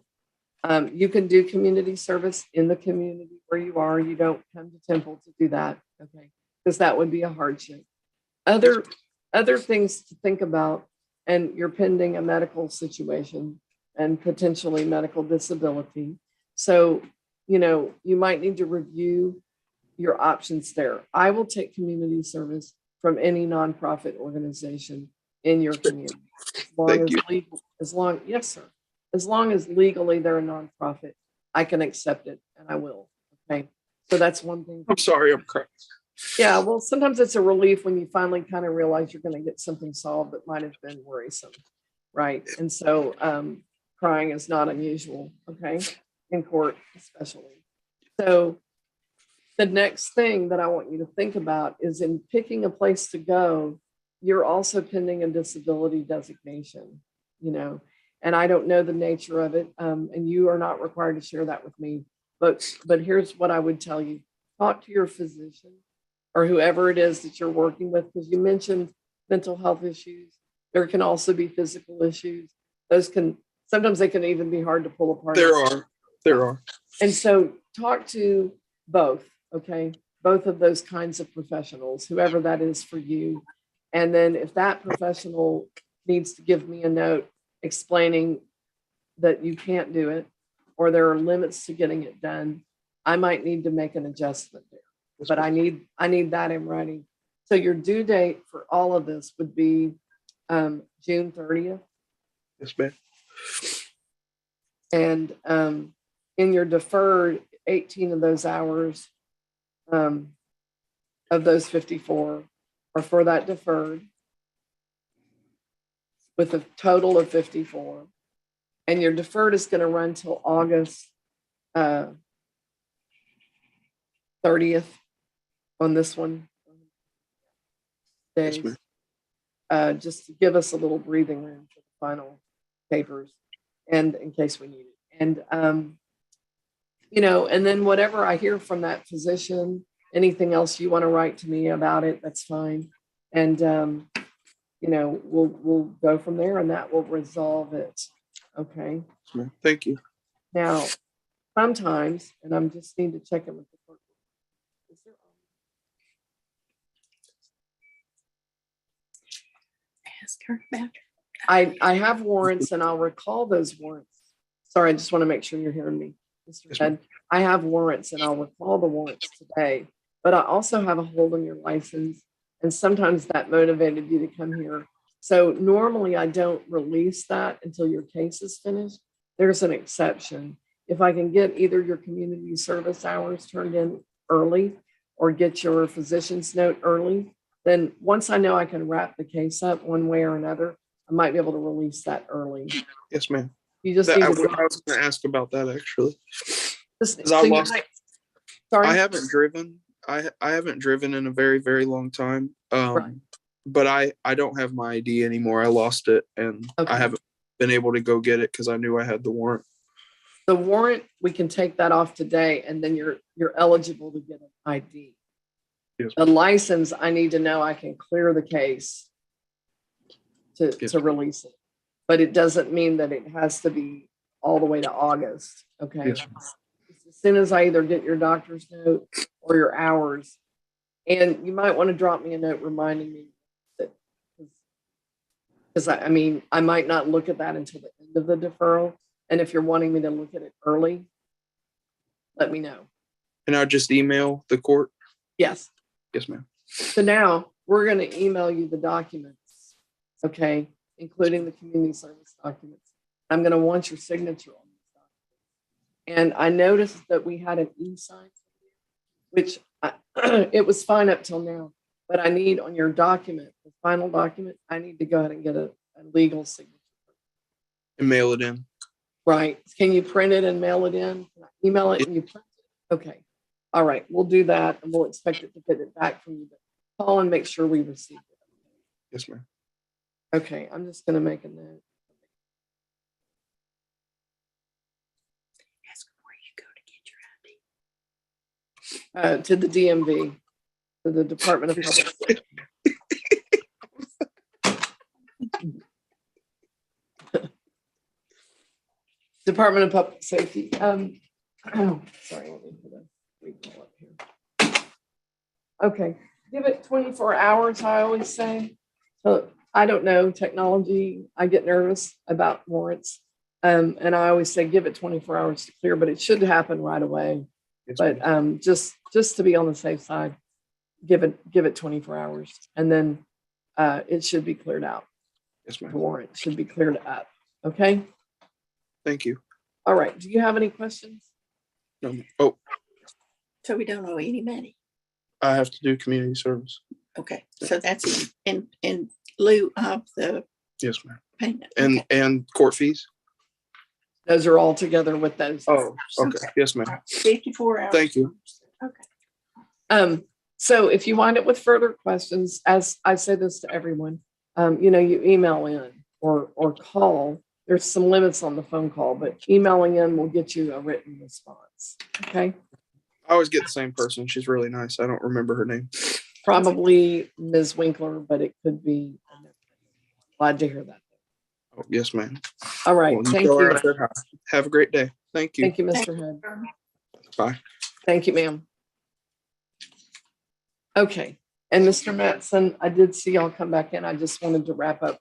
you can do community service in the community where you are. You don't come to Temple to do that, okay? Because that would be a hardship. Other things to think about, and you're pending a medical situation and potentially medical disability. So, you might need to review your options there. I will take community service from any nonprofit organization in your community. As long as legally they're a nonprofit, I can accept it and I will. Okay. So that's one thing. I'm sorry, I'm crying. Yeah, well, sometimes it's a relief when you finally kind of realize you're going to get something solved that might have been worrisome. Right. And so crying is not unusual, okay, in court especially. So the next thing that I want you to think about is in picking a place to go, you're also pending a disability designation, and I don't know the nature of it, and you are not required to share that with me. But here's what I would tell you. Talk to your physician or whoever it is that you're working with, because you mentioned mental health issues. There can also be physical issues. Sometimes they can even be hard to pull apart. There are. And so talk to both, okay? Both of those kinds of professionals, whoever that is for you. And then if that professional needs to give me a note explaining that you can't do it, or there are limits to getting it done, I might need to make an adjustment there. But I need that in writing. So your due date for all of this would be June 30th. Yes, ma'am. And in your deferred, 18 of those hours of those 54 are for that deferred, with a total of 54. And your deferred is going to run till August 30th on this one. Days. Just to give us a little breathing room for the final papers, and in case we need it. And and then whatever I hear from that physician, anything else you want to write to me about it, that's fine. And we'll go from there, and that will resolve it. Okay. Thank you. Now, sometimes, and I'm just need to check in with the clerk. Ask her back. I have warrants, and I'll recall those warrants. Sorry, I just want to make sure you're hearing me, Mr. Head. I have warrants, and I'll recall the warrants today. But I also have a hold on your license, and sometimes that motivated you to come here. So normally I don't release that until your case is finished. There's an exception. If I can get either your community service hours turned in early or get your physician's note early, then once I know I can wrap the case up one way or another, I might be able to release that early. Yes, ma'am. You just I need was to going to ask about that actually. Sorry. I haven't driven. I haven't driven in a very, very long time. Right. But I don't have my ID anymore. I lost it, and I haven't been able to go get it because I knew I had the warrant. The warrant, we can take that off today, and then you're eligible to get an ID. Yes. The license, I need to know I can clear the case to release it. But it doesn't mean that it has to be all the way to August. Okay. Yes. As soon as I either get your doctor's note or your hours, and you might want to drop me a note reminding me that, because I might not look at that until the end of the deferral. And if you're wanting me to look at it early, let me know. And I'll just email the court? Yes. Yes, ma'am. So now we're going to email you the documents, okay, including the community service documents. I'm going to want your signature on these documents. And I noticed that we had an e-sign, which it was fine up till now, but I need on your document, the final document, I need to go ahead and get a legal signature. And mail it in. Right. Can you print it and mail it in? Can I email it and you print Okay. All right. We'll do that and we'll expect it to get it back from you. Call and make sure we receive it. Yes, ma'am. Okay. I'm just going to make a note. Ask where you go to get your ID. To the DMV, to the Department of Public Safety. Department of Public Safety. Sorry, let me put a recall up here. Okay, give it 24 hours, I always say. So I don't know, technology, I get nervous about warrants. And I always say, give it 24 hours to clear, but it should happen right away. But just to be on the safe side, give it 24 hours and then it should be cleared out. Yes, ma'am. The warrant should be cleared up. Okay. Thank you. All right. Do you have any questions? No. Oh, So we don't owe any money. I have to do community service. Okay, so that's in lieu of the Yes, ma'am. payment. And court fees. Those are all together with those. Oh, okay. Yes, ma'am. 54 hours. Thank you. Okay. So if you wind up with further questions, as I say this to everyone, you email in or call. There's some limits on the phone call, but emailing in will get you a written response. Okay. I always get the same person. She's really nice. I don't remember her name. Probably Ms. Winkler, but it could be. Glad to hear that. Oh, yes, ma'am. All right. Well, Thank tell her you. I said hi. Have a great day. Thank you. Thank you, Mr. Head. Bye. Thank you, ma'am. Okay. And Mr. Mattson, I did see y'all come back in. I just wanted to wrap up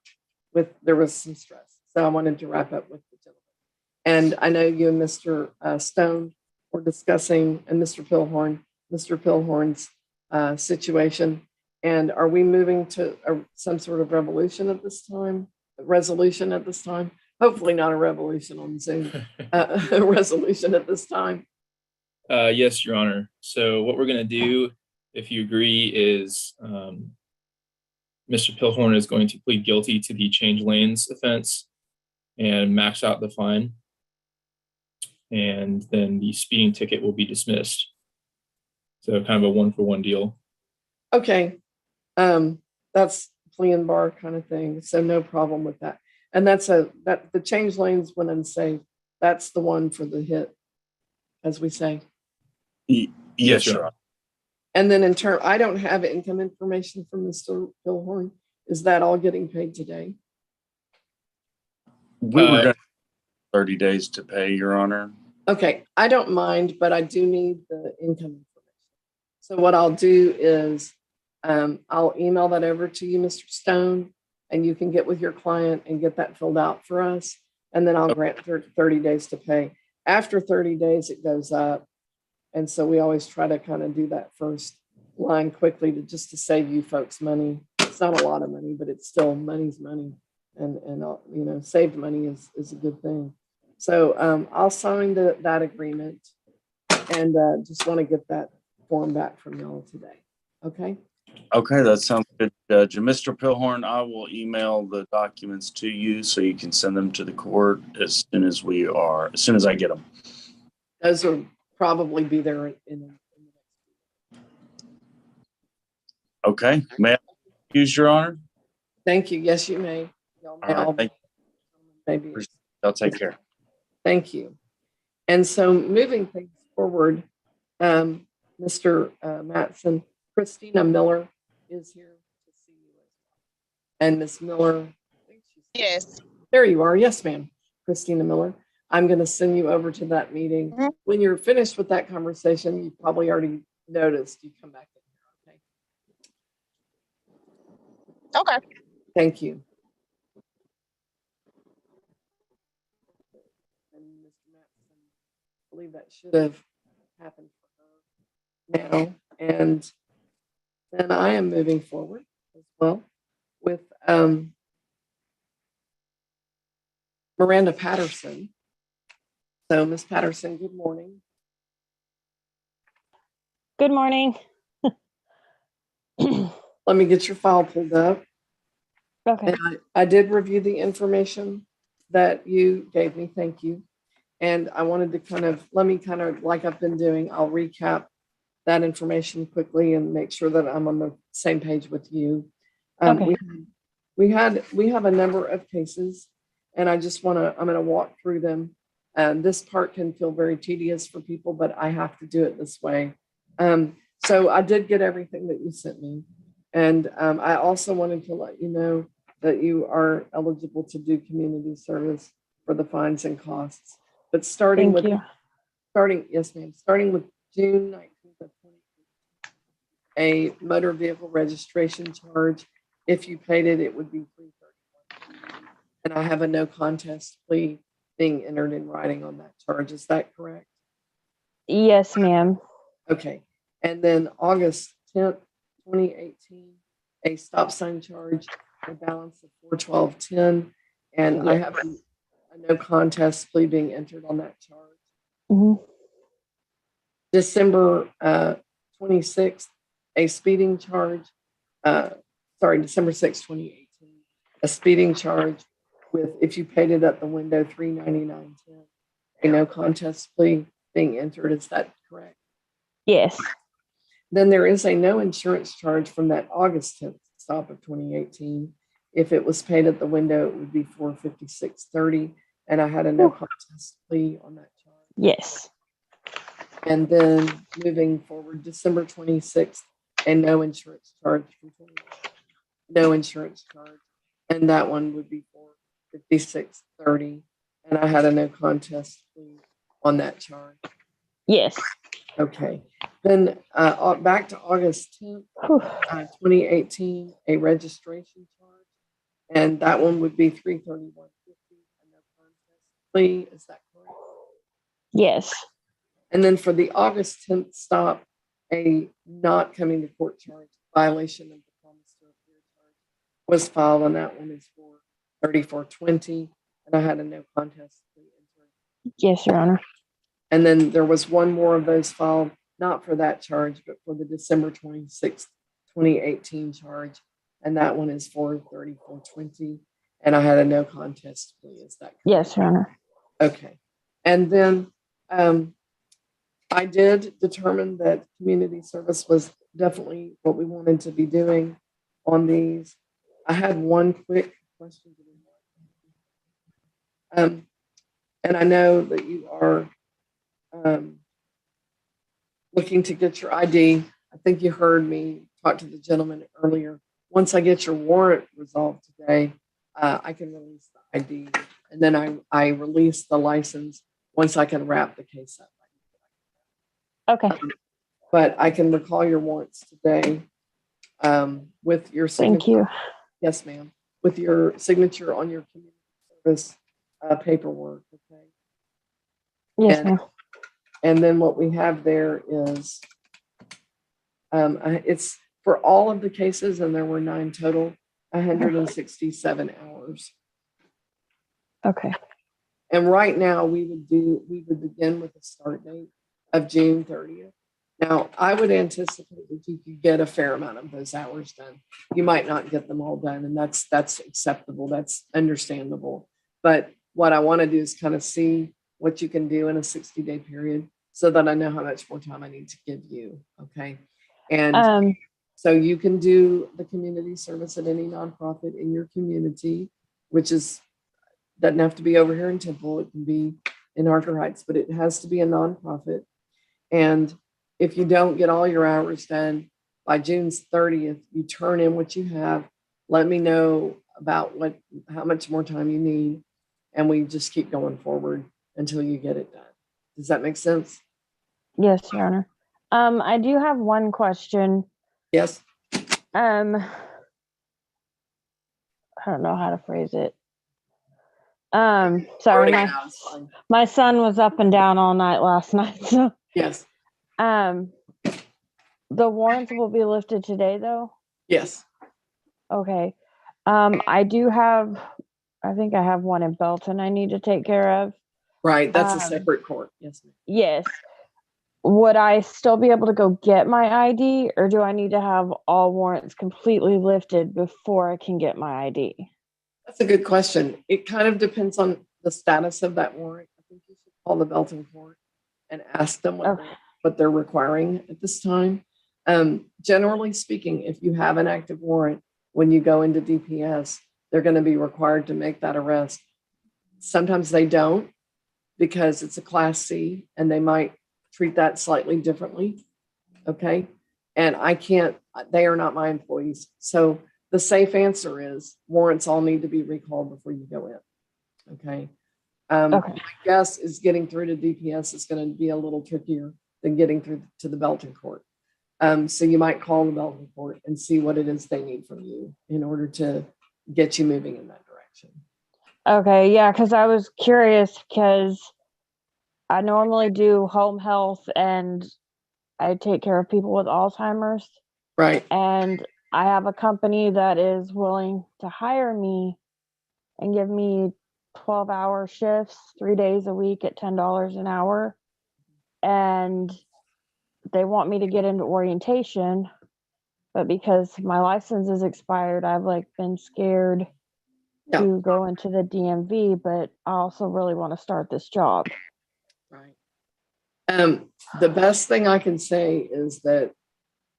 there was some stress. So I wanted to wrap up with the gentleman. And I know you and Mr. Stone were discussing, and Mr. Pilhorn's situation. And are we moving to some sort of resolution at this time? Hopefully not a revolution on Zoom. A resolution at this time. Yes, Your Honor. So what we're going to do, if you agree, is Mr. Pilhorn is going to plead guilty to the change lanes offense and max out the fine. And then the speeding ticket will be dismissed. So kind of a 1-for-1 deal. Okay. That's plea and bar kind of thing. So no problem with that. And that's the change lanes when unsafe. That's the one for the hit, as we say. Yes, sure. And then I don't have income information from Mr. Pilhorn. Is that all getting paid today? We were going to 30 days to pay, Your Honor. Okay, I don't mind, but I do need the income information. So what I'll do is I'll email that over to you, Mr. Stone, and you can get with your client and get that filled out for us. And then I'll grant 30 days to pay. After 30 days, it goes up. And so we always try to kind of do that first line quickly just to save you folks money. It's not a lot of money, but it's still money's money. And saved money is a good thing. So I'll sign that agreement and just want to get that form back from y'all today. Okay. Okay, that sounds good, Judge. And Mr. Pilhorn, I will email the documents to you so you can send them to the court as soon as I get them. Those will probably be there in Okay. May I use, Your Honor? Thank you. Yes, you may. Y'all may all right, maybe. I'll take care. Thank you. And so moving things forward, Mr. Mattson, Christina Miller is here to see you as well. And Miss Miller. Yes. There you are. Yes, ma'am. Christina Miller. I'm going to send you over to that meeting. Mm-hmm. When you're finished with that conversation, you probably already noticed you come back in here. Okay. Thank you. And Mr. Mattson, I believe that should have happened for her now. And then I am moving forward as well with Miranda Patterson. So, Ms. Patterson, good morning. Good morning. Let me get your file pulled up. Okay. And I did review the information that you gave me. Thank you. And I wanted to let me like I've been doing, I'll recap that information quickly and make sure that I'm on the same page with you. Okay. We have a number of cases, and I'm going to walk through them. This part can feel very tedious for people, but I have to do it this way. So I did get everything that you sent me. And I also wanted to let you know that you are eligible to do community service for the fines and costs. But starting with June 19th of 2020, a motor vehicle registration charge, if you paid it, it would be $331. And I have a no contest plea being entered in writing on that charge. Is that correct? Yes, ma'am. Okay. And then August 10th, 2018, a stop sign charge, a balance of $412.10. And I have a no contest plea being entered on that charge. Mm-hmm. December 26th, a speeding charge. December 6th, 2018, a speeding charge with, if you paid it at the window, $399.10. A no contest plea being entered. Is that correct? Yes. Then there is a no insurance charge from that August 10th stop of 2018. If it was paid at the window, it would be $456.30. And I had a no contest plea on that charge. Yes. And then moving forward, December 26th, a no insurance charge from 2018. No insurance charge. And that one would be $456.30. And I had a no contest plea on that charge. Yes. Okay. Then back to August 10th, 2018, a registration charge. And that one would be $331.50. A no contest plea. Is that correct? Yes. And then for the August 10th stop, a not coming to court charge, violation of the promise to appear charge was filed, and that one is for $34.20. And I had a no contest plea entered. Yes, Your Honor. And then there was one more of those filed, not for that charge, but for the December 26th, 2018 charge. And that one is for $34.20. And I had a no contest plea. Is that correct? Yes, Your Honor. Okay. And then I did determine that community service was definitely what we wanted to be doing on these. I had one quick question. And I know that you are looking to get your ID. I think you heard me talk to the gentleman earlier. Once I get your warrant resolved today, I can release the ID. And then I release the license once I can wrap the case up. Okay. But I can recall your warrants today with your signature. Thank you. Yes, ma'am. With your signature on your community service paperwork. Okay. Yes, ma'am. And then what we have there is, it's for all of the cases, and there were 9 total, 167 hours. Okay. And right now we would begin with a start date of June 30th. Now, I would anticipate that you could get a fair amount of those hours done. You might not get them all done, and that's acceptable. That's understandable. But what I want to do is kind of see what you can do in a 60-day period so that I know how much more time I need to give you. Okay. And so you can do the community service at any nonprofit in your community, which doesn't have to be over here in Temple. It can be in Harker Heights, but it has to be a nonprofit. And if you don't get all your hours done by June 30th, you turn in what you have. Let me know about how much more time you need. And we just keep going forward until you get it done. Does that make sense? Yes, Your Honor. I do have one question. Yes. I don't know how to phrase it. Sorry, my son was up and down all night last night. So yes. The warrants will be lifted today, though? Yes. Okay. I think I have one in Belton I need to take care of. Right. That's a separate court. Yes. Yes. Would I still be able to go get my ID, or do I need to have all warrants completely lifted before I can get my ID? That's a good question. It kind of depends on the status of that warrant. I think you should call the Belton Court and ask them Okay. what they're requiring at this time. Generally speaking, if you have an active warrant, when you go into DPS, they're going to be required to make that arrest. Sometimes they don't because it's a Class C and they might treat that slightly differently. Okay. And they are not my employees. So the safe answer is warrants all need to be recalled before you go in. Okay. Okay. My guess is getting through to DPS is going to be a little trickier than getting through to the Belton Court. So you might call the Belton Court and see what it is they need from you in order to get you moving in that direction. Okay, yeah, because I was curious because I normally do home health and I take care of people with Alzheimer's. Right. And I have a company that is willing to hire me and give me 12-hour shifts, 3 days a week at $10 an hour. And they want me to get into orientation, but because my license is expired, I've been scared to go into the DMV, but I also really want to start this job. Right. The best thing I can say is that,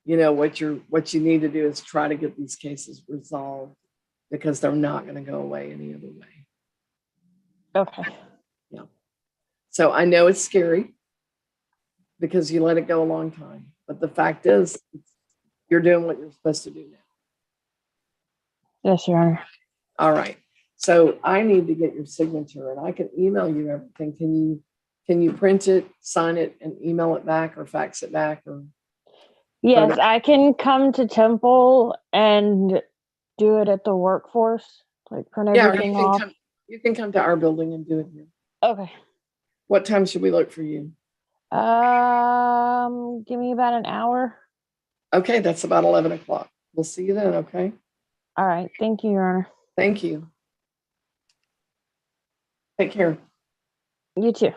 what you need to do is try to get these cases resolved because they're not going to go away any other way. Okay. Yeah. So I know it's scary because you let it go a long time, but the fact is you're doing what you're supposed to do now. Yes, Your Honor. All right. So I need to get your signature and I can email you everything. Can you print it, sign it, and email it back or fax it back? Or yes, I can come to Temple and do it at the workforce, print everything off. You can come to our building and do it here. Okay. What time should we look for you? Give me about an hour. Okay, that's about 11 o'clock. We'll see you then, okay? All right. Thank you, Your Honor. Thank you. Take care. You too.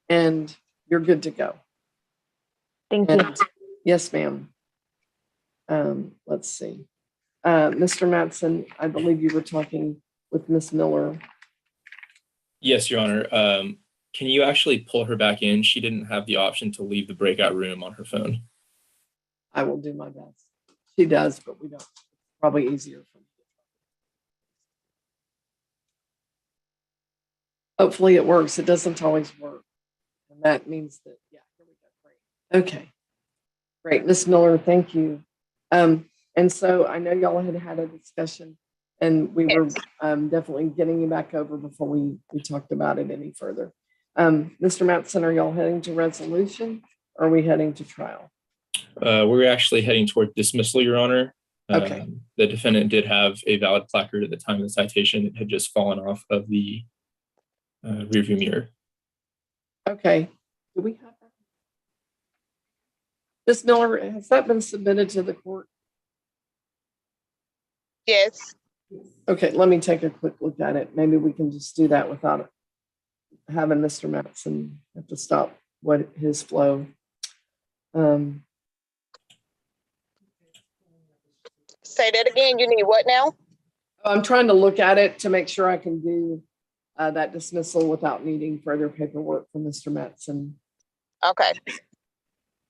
And you're good to go. Thank you. Yes, ma'am. Let's see. Mr. Mattson, I believe you were talking with Miss Miller. Yes, Your Honor. Can you actually pull her back in? She didn't have the option to leave the breakout room on her phone. I will do my best. She does, but we don't. Probably easier for me. Hopefully it works. It doesn't always work. And that means that, yeah, here we go. Great. Okay. Great. Miss Miller, thank you. And so I know y'all had a discussion and we were definitely getting you back over before we talked about it any further. Mr. Mattson, are y'all heading to resolution or are we heading to trial? We're actually heading toward dismissal, Your Honor. Okay. The defendant did have a valid placard at the time of the citation. It had just fallen off of the rearview mirror. Okay. Do we have that? Ms. Miller, has that been submitted to the court? Yes. Okay, let me take a quick look at it. Maybe we can just do that without having Mr. Mattson have to stop his flow. Say that again. You need what now? I'm trying to look at it to make sure I can do that dismissal without needing further paperwork from Mr. Mattson. Okay.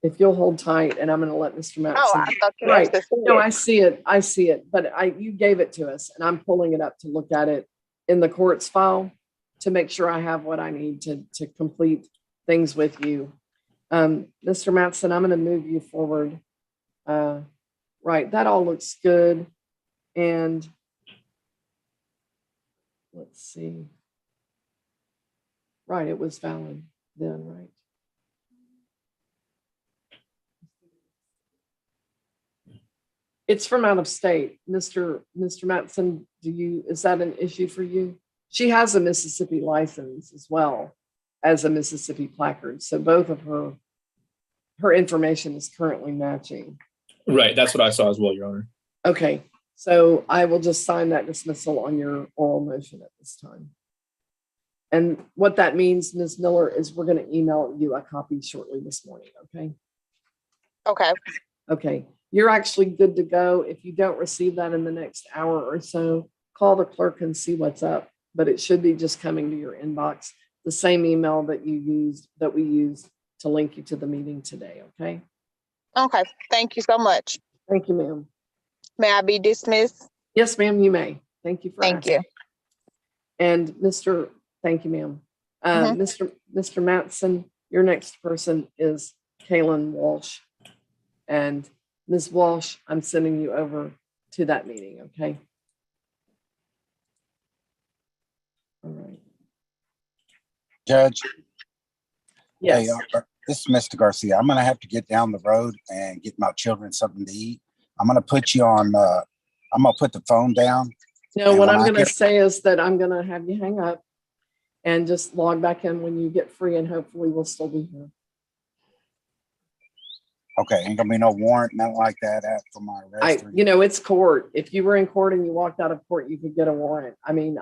If you'll hold tight, and I'm going to let Mr. Mattson. Oh, I thought you right. to see No, it. I see it. But you gave it to us, and I'm pulling it up to look at it in the court's file to make sure I have what I need to complete things with you. Mr. Mattson, I'm going to move you forward. Right, that all looks good. And let's see. Right, it was valid then, right? It's from out of state. Mr. Mattson, is that an issue for you? She has a Mississippi license as well as a Mississippi placard. So both of her information is currently matching. Right, that's what I saw as well, Your Honor. Okay, so I will just sign that dismissal on your oral motion at this time. And what that means, Ms. Miller, is we're going to email you a copy shortly this morning, okay? Okay. Okay, you're actually good to go. If you don't receive that in the next hour or so, call the clerk and see what's up. but it should be just coming to your inbox, the same email that we used to link you to the meeting today, okay? Okay, thank you so much. Thank you, ma'am. May I be dismissed? Yes, ma'am, you may. Thank you for Thank asking. you. And thank you, ma'am. Mr. Mattson, your next person is Kalyn Walsh. And Ms. Walsh, I'm sending you over to that meeting, okay? All right. Judge, Yes. hey, this is Mr. Garcia. I'm going to have to get down the road and get my children something to eat. I'm going to put you on, I'm going to put the phone down. No, what I'm going to say is that I'm going to have you hang up and just log back in when you get free, and hopefully we'll still be here. Okay, ain't going to be no warrant, nothing like that for my arrest. It's court. If you were in court and you walked out of court, you could get a warrant. I mean,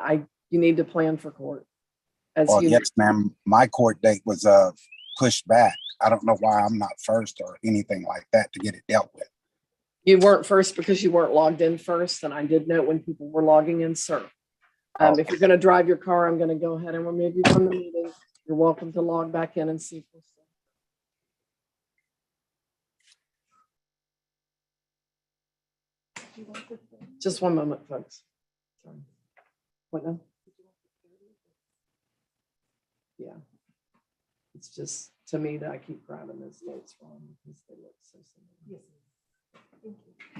you need to plan for court. Yes, ma'am. My court date was pushed back. I don't know why I'm not first or anything like that to get it dealt with. You weren't first because you weren't logged in first, and I did note when people were logging in, sir. If you're going to drive your car, I'm going to go ahead and remove you from the meeting. You're welcome to log back in and see if we're still. Just one moment, folks. Sorry. What now? Yeah. It's just to me that I keep grabbing those dates wrong because they look so similar.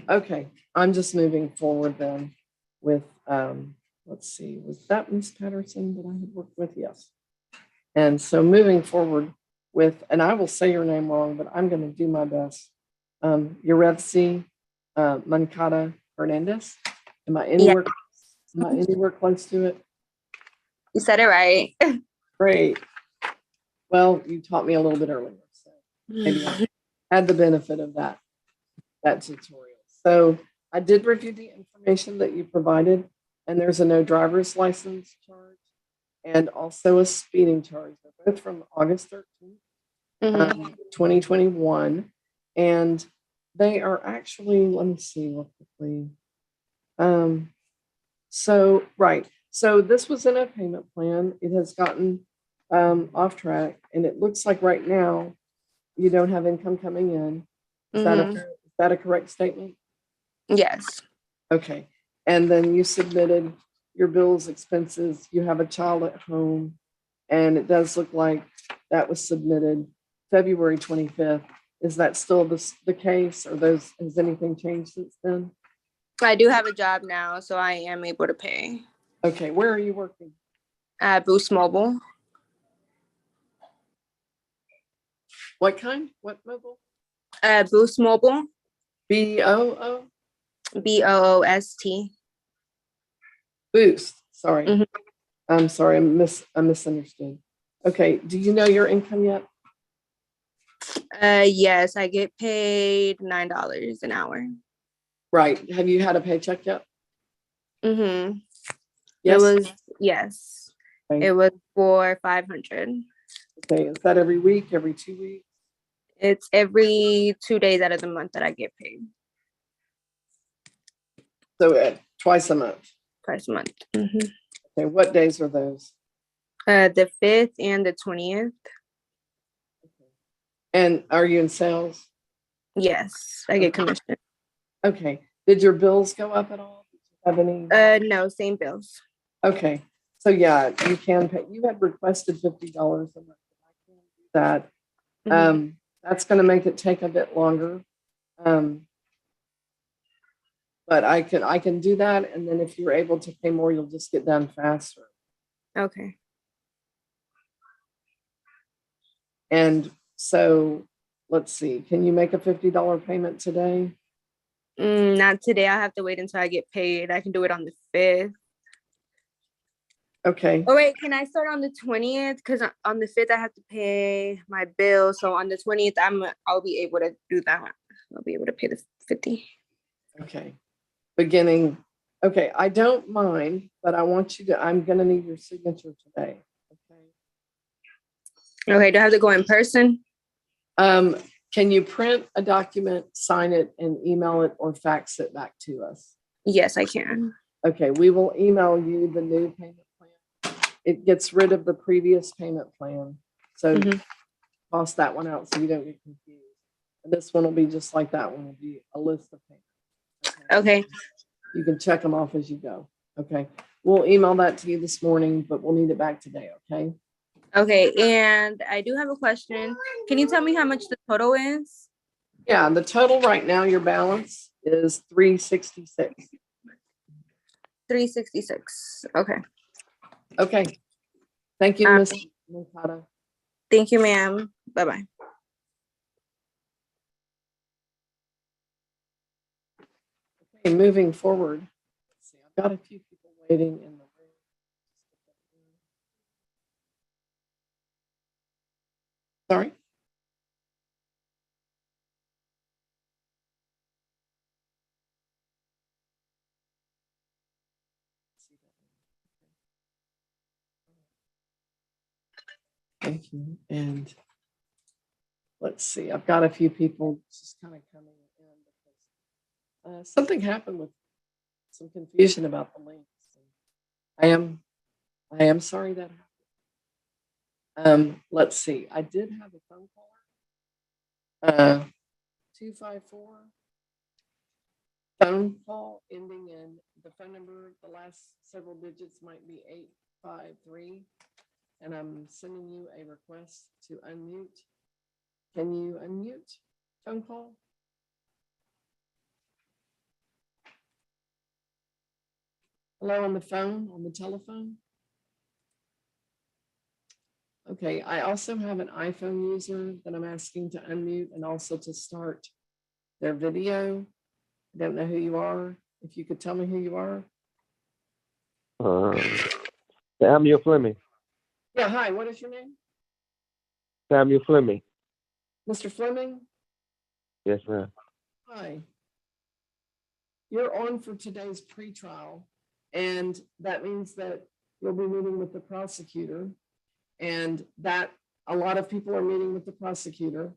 Okay, I'm just moving forward then with, let's see, was that Ms. Patterson that I had worked with? Yes. And so moving forward with, and I will say your name wrong, but I'm going to do my best. Urevsi Mancada Hernandez. Am I anywhere close to it? You said it right. Great. Well, you taught me a little bit earlier, so maybe I had the benefit of that tutorial. So I did review the information that you provided, and there's a no driver's license charge and also a speeding charge. They're both from August 13th, 2021. And they are actually, let me see real quickly. So this was in a payment plan. It has gotten off track, and it looks like right now you don't have income coming in. Is that a correct statement? Yes. Okay. And then you submitted your bills, expenses. You have a child at home, and it does look like that was submitted February 25th. Is that still the case, or has anything changed since then? I do have a job now, so I am able to pay. Okay. Where are you working? Boost Mobile. What kind? What mobile? Boost Mobile. B-O-O? B-O-O-S-T. Boost. Sorry. I'm sorry. I misunderstood. Okay. Do you know your income yet? Yes, I get paid $9 an hour. Right. Have you had a paycheck yet? Yes. Okay. It was for $500. Okay. Is that every week, every 2 weeks? It's every 2 days out of the month that I get paid. So twice a month? Twice a month. Okay. What days are those? The 5th and the 20th. And are you in sales? Yes, I get commission. Okay. Did your bills go up at all? Did you have any? No, same bills. Okay. So yeah, you can pay. You had requested $50 a month. I can do that. That's going to make it take a bit longer. But I can do that. And then if you're able to pay more, you'll just get done faster. Okay. And so let's see, can you make a $50 payment today? Not today. I'll have to wait until I get paid. I can do it on the 5th. Okay. Oh wait, can I start on the 20th? Because on the 5th I have to pay my bill. So on the 20th, I'll be able to do that. I'll be able to pay the 50. Okay. Okay, I don't mind, but I'm gonna need your signature today. Okay, do I have to go in person? Can you print a document, sign it, and email it or fax it back to us? Yes, I can. Okay, we will email you the new payment plan it gets rid of the previous payment plan. So Mhm. toss that one out so you don't get confused. And this one will be just like that one, will be a list of payments. Okay. You can check them off as you go. Okay. We'll email that to you this morning, but we'll need it back today. Okay. Okay. And I do have a question. Can you tell me how much the total is? Yeah. The total right now, your balance is 366. 366. Okay. Okay. Thank you, Ms. Mikata. Thank you, ma'am. Bye-bye. Okay, moving forward. Let's see, I've got a few people waiting in the room. Sorry. Thank you. And let's see, I've got a few people just kind of coming in because something happened with some confusion about the links. I am sorry that happened. Let's see, I did have a phone caller. 254 phone call ending in the phone number, the last several digits might be 853. And I'm sending you a request to unmute. Can you unmute phone call? Hello on the phone, on the telephone? Okay, I also have an iPhone user that I'm asking to unmute and also to start their video. I don't know who you are. If you could tell me who you are. Samuel Fleming. Yeah, hi, what is your name? Samuel Fleming. Mr. Fleming? Yes, ma'am. Hi. You're on for today's pretrial, and that means that you'll be meeting with the prosecutor, and that a lot of people are meeting with the prosecutor.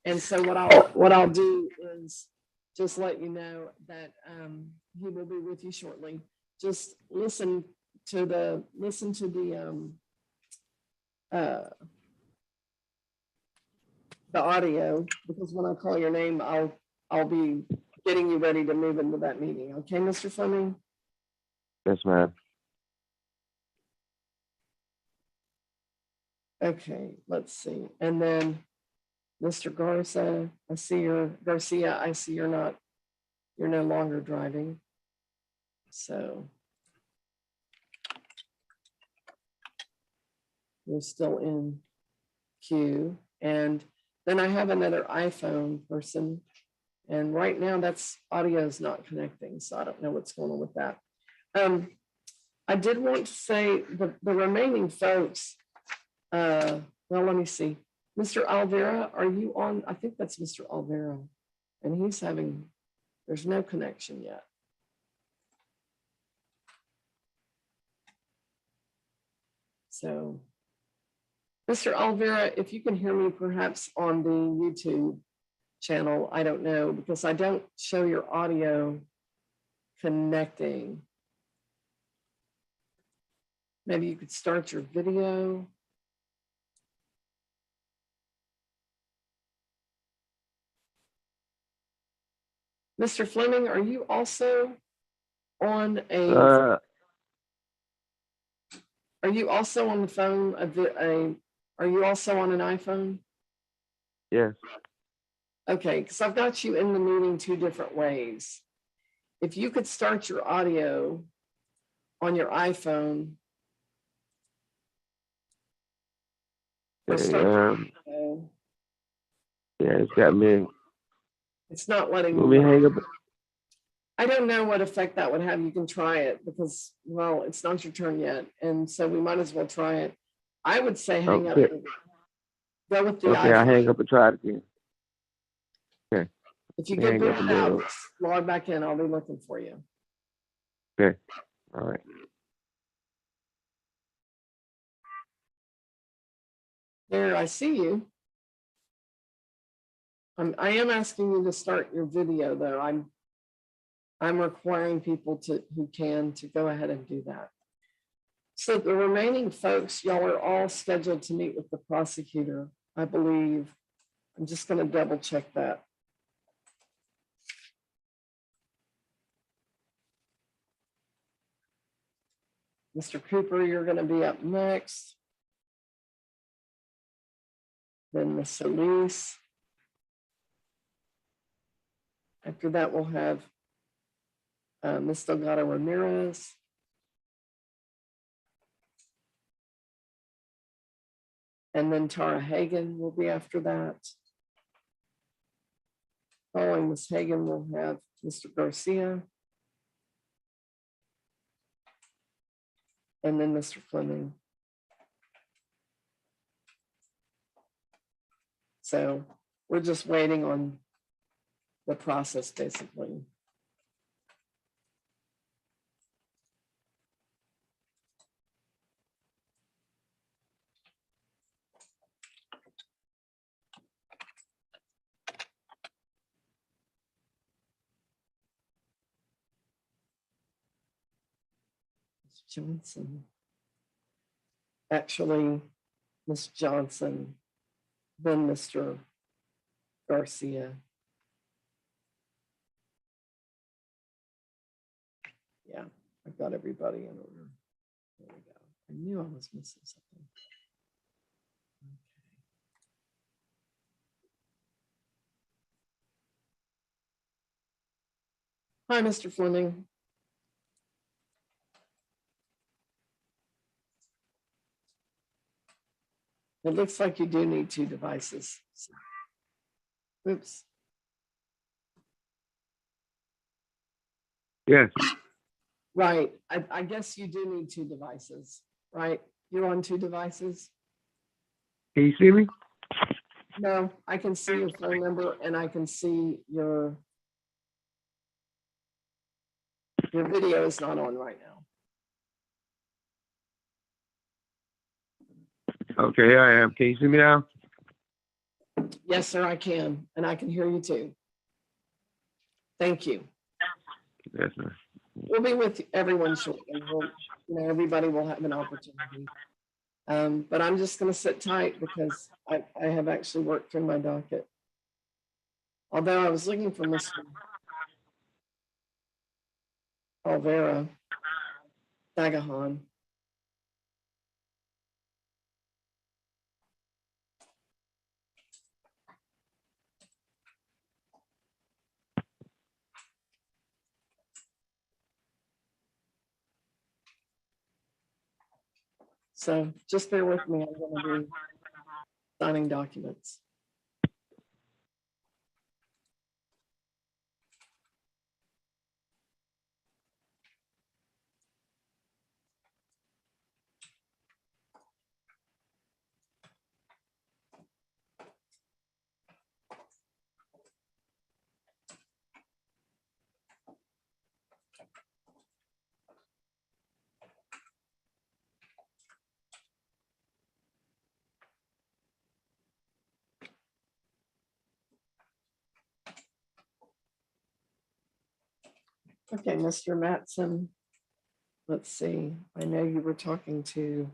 And so what I'll do is just let you know that he will be with you shortly. Just listen to the audio, because when I call your name, I'll be getting you ready to move into that meeting. Okay, Mr. Fleming? Yes, ma'am. Okay, let's see. And then Mr. Garcia, I see you're no longer driving. So you're still in queue. And then I have another iPhone person. And right now that's audio is not connecting. So I don't know what's going on with that. I did want to say the remaining folks, well, let me see. Mr. Alvera, are you on? I think that's Mr. Alvera. And there's no connection yet. So, Mr. Alvera, if you can hear me perhaps on the YouTube channel, I don't know, because I don't show your audio connecting. Maybe you could start your video. Mr. Fleming, are you also on a? Are you also on the phone? Are you also on an iPhone? Yes. Okay, because I've got you in the meeting two different ways. If you could start your audio on your iPhone. Yeah, it's got me. It's not letting me hang up. I don't know what effect that would have. You can try it because, well, it's not your turn yet. And so we might as well try it. I would say hang up. Go with the Okay, I'll hang up and try it again. Okay. If you get booted out, log back in. I'll be looking for you. Okay. All right. There, I see you. I am asking you to start your video, though. I'm requiring people who can to go ahead and do that. So the remaining folks, y'all are all scheduled to meet with the prosecutor, I believe. I'm just going to double check that. Mr. Cooper, you're going to be up next. Then Miss Elise. After that, we'll have Ms. Delgado Ramirez. And then Tara Hagan will be after that. Following Ms. Hagan, we'll have Mr. Garcia. And then Mr. Fleming. So we're just waiting on the process, basically. Johnson. Actually, Ms. Johnson, then Mr. Garcia. Yeah, I've got everybody in order. There we go. I knew I was missing something. Okay. Hi, Mr. Fleming. It looks like you do need 2 devices. Oops. Yes. Right. I guess you do need 2 devices, right? You're on 2 devices? Can you see me? No, I can see your phone number and I can see your video is not on right now. Okay, here I am. Can you see me now? Yes, sir, I can. And I can hear you too. Thank you. Yes, sir. We'll be with everyone shortly. Everybody will have an opportunity. But I'm just going to sit tight because I have actually worked through my docket. Although I was looking for Mr. Alvera Dagahan. So just bear with me. I'm going to be signing documents. Okay, Mr. Mattson, let's see. I know you were talking to,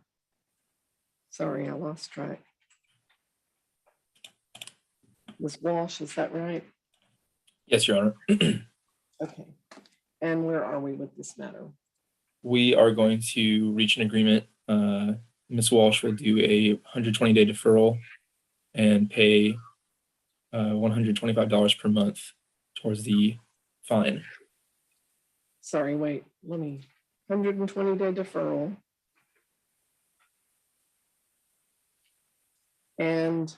sorry, I lost track. Ms. Walsh, is that right? Yes, Your Honor. Okay. And where are we with this matter? We are going to reach an agreement. Ms. Walsh will do a 120-day deferral and pay $125 per month towards the fine. Sorry, wait, let me, 120-day deferral. And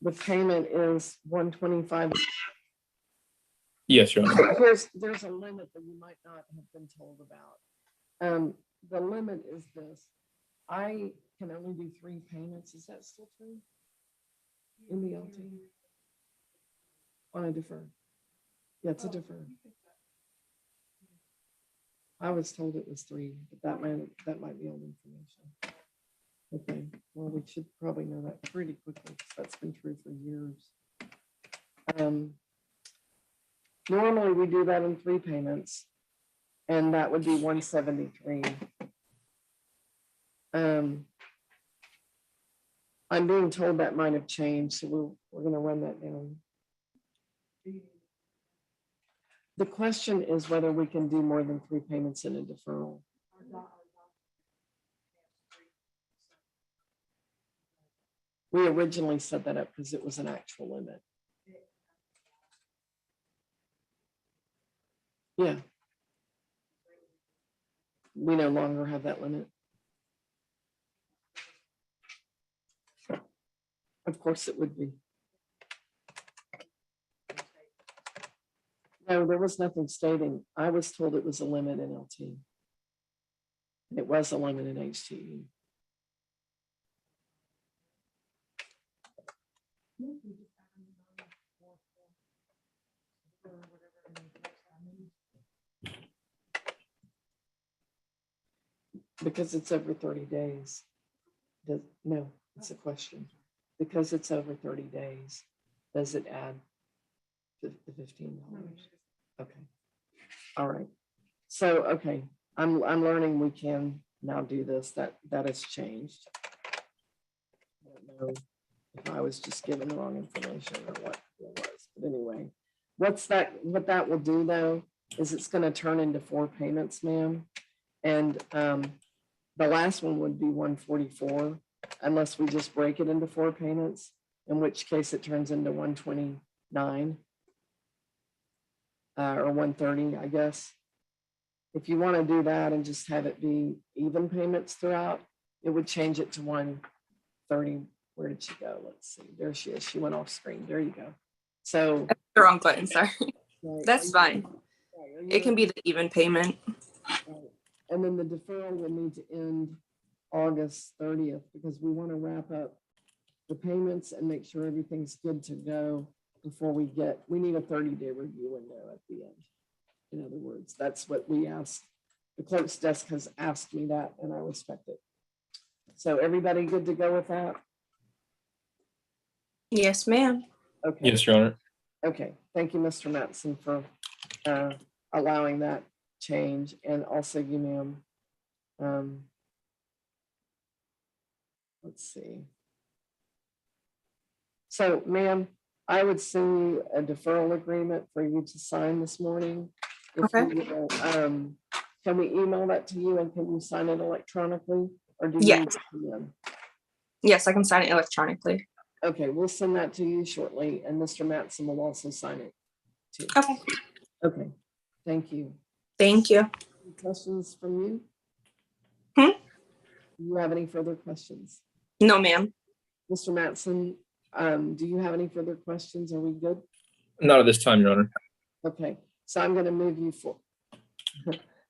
the payment is 125. Yes, Your Honor. There's a limit that you might not have been told about. The limit is this. I can only do 3 payments. Is that still true? In the LT? On a deferred? Yeah, it's a deferred. I was told it was 3, but that might be old information. Okay, well, we should probably know that pretty quickly because that's been true for years. Normally we do that in 3 payments, and that would be 173. I'm being told that might have changed, so we're gonna run that down. The question is whether we can do more than 3 payments in a deferral. We originally set that up because it was an actual limit. Yeah. We no longer have that limit. Of course it would be. No, there was nothing stating. I was told it was a limit in LT. It was a limit in HTE. Because it's over 30 days. No, it's a question. Because it's over 30 days, does it add the $15? Okay. All right. So, okay, I'm learning we can now do this. That has changed. I don't know if I was just given the wrong information or what it was. But anyway, what that will do though, is it's going to turn into 4 payments, ma'am. And the last one would be 144, unless we just break it into 4 payments, in which case it turns into 129 or 130, I guess. If you want to do that and just have it be even payments throughout, it would change it to 130. Where did she go? Let's see. There she is. She went off screen. There you go. So The wrong button, sorry. right, That's fine. It can be the even payment. Right. And then the deferral will need to end August 30th because we want to wrap up the payments and make sure everything's good to go before we need a 30-day review window at the end. In other words, that's what we asked. The clerk's desk has asked me that and I respect it. So everybody good to go with that? Yes, ma'am. Okay. Yes, Your Honor. Okay. Thank you, Mr. Mattson, for allowing that change, and also you, ma'am. Let's see. So, ma'am, I would send you a deferral agreement for you to sign this morning. Okay. Can we email that to you and can you sign it electronically, or do you Yes. need to come in? Yes, I can sign it electronically. Okay, we'll send that to you shortly, and Mr. Mattson will also sign it too. Okay. Okay, thank you. Thank you. Any questions from you? Hmm? Do you have any further questions? No, ma'am. Mr. Mattson, do you have any further questions? Are we good? Not at this time, Your Honor. Okay, so I'm going to move you forward.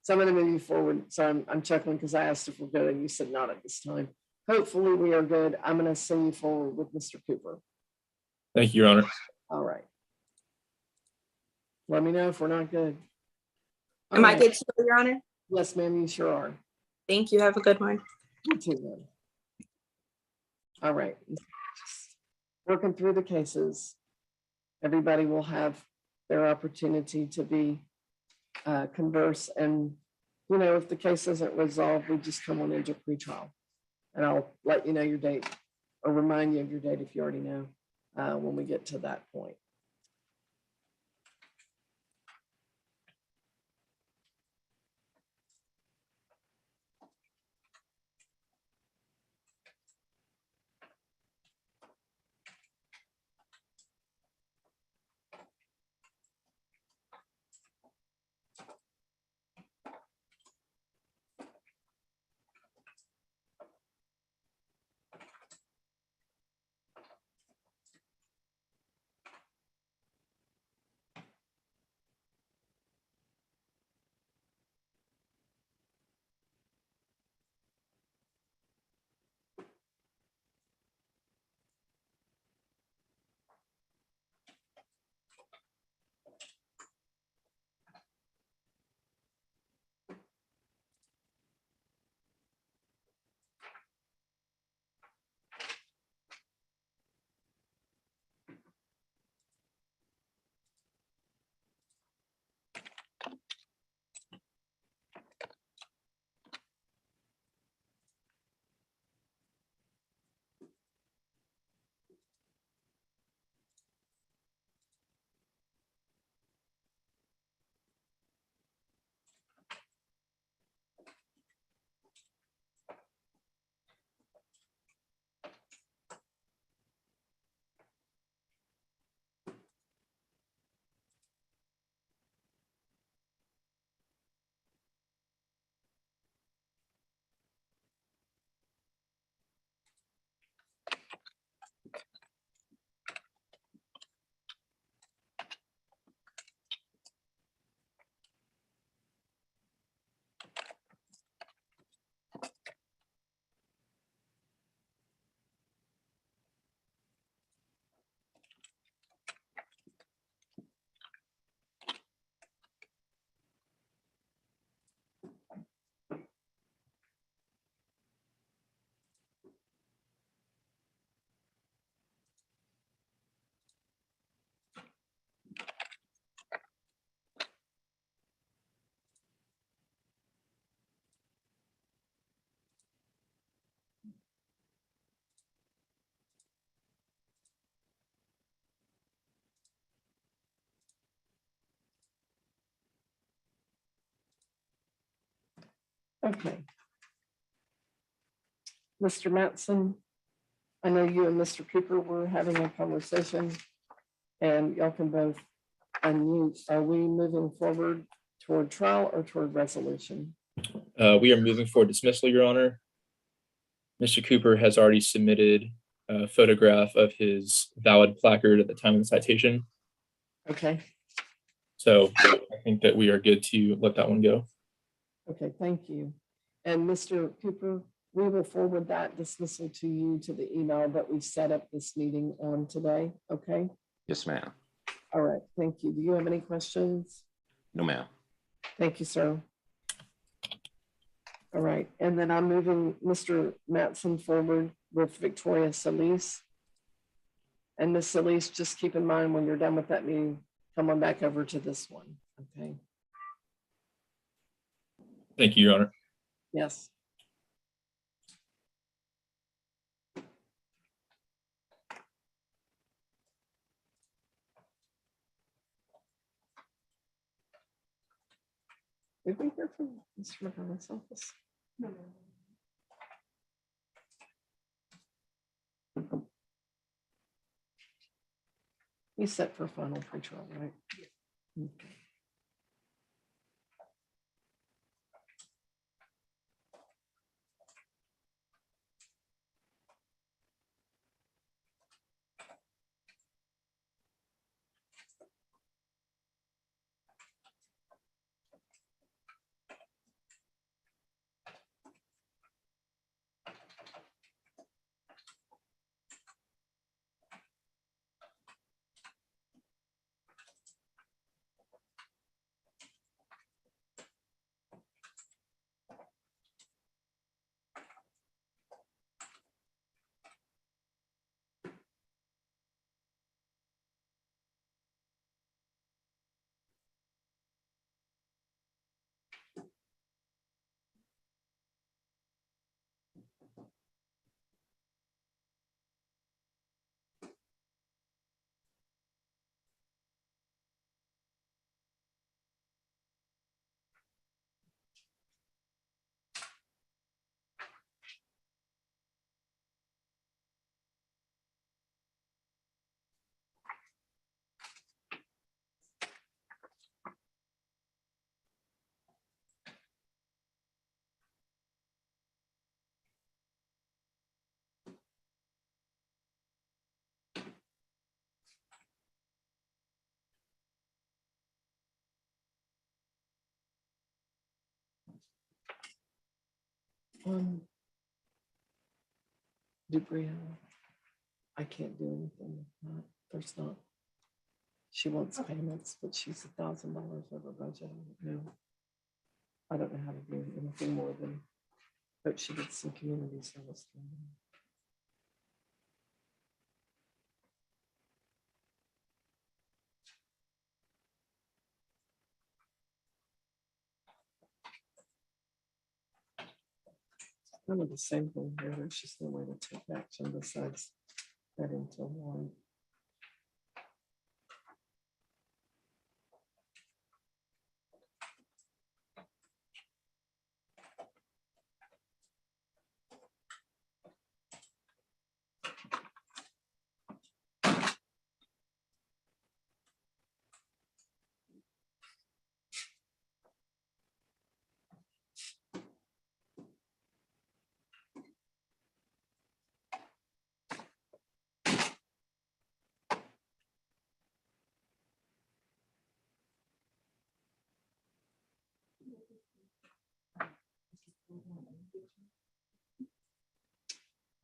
So I'm going to move you forward. So I'm chuckling because I asked if we're good and you said not at this time. Hopefully we are good. I'm going to send you forward with Mr. Cooper. Thank you, Your Honor. All right. Let me know if we're not good. Am I good to go, Your Honor? Yes, ma'am, you sure are. Thank you. Have a good one. You too, then. All right. Just working through the cases. Everybody will have their opportunity to be converse, and if the case isn't resolved, we just come on into pretrial, and I'll let you know your date or remind you of your date if you already know when we get to that point. Okay. Mr. Mattson, I know you and Mr. Cooper were having a conversation and y'all can both unmute. Are we moving forward toward trial or toward resolution? We are moving for dismissal, Your Honor. Mr. Cooper has already submitted a photograph of his valid placard at the time of the citation. Okay. So I think that we are good to let that one go. Okay, thank you. And Mr. Cooper, we will forward that dismissal to you to the email that we set up this meeting on today. Okay. Yes, ma'am. All right. Thank you. Do you have any questions? No, ma'am. Thank you, sir. All right. And then I'm moving Mr. Mattson forward with Victoria Solis. And Ms. Solis, just keep in mind when you're done with that meeting, come on back over to this one. Okay. Thank you, Your Honor. Yes. Did we hear from Mr. McDonald's office? No. He's set for final pretrial, right? Okay. Dubria, I can't do anything with that. There's not. She wants payments, but she's $1,000 over budget. I don't know how to do anything more than hope she gets some community service. Kind of the same thing here. There's just no way to take action besides that until one.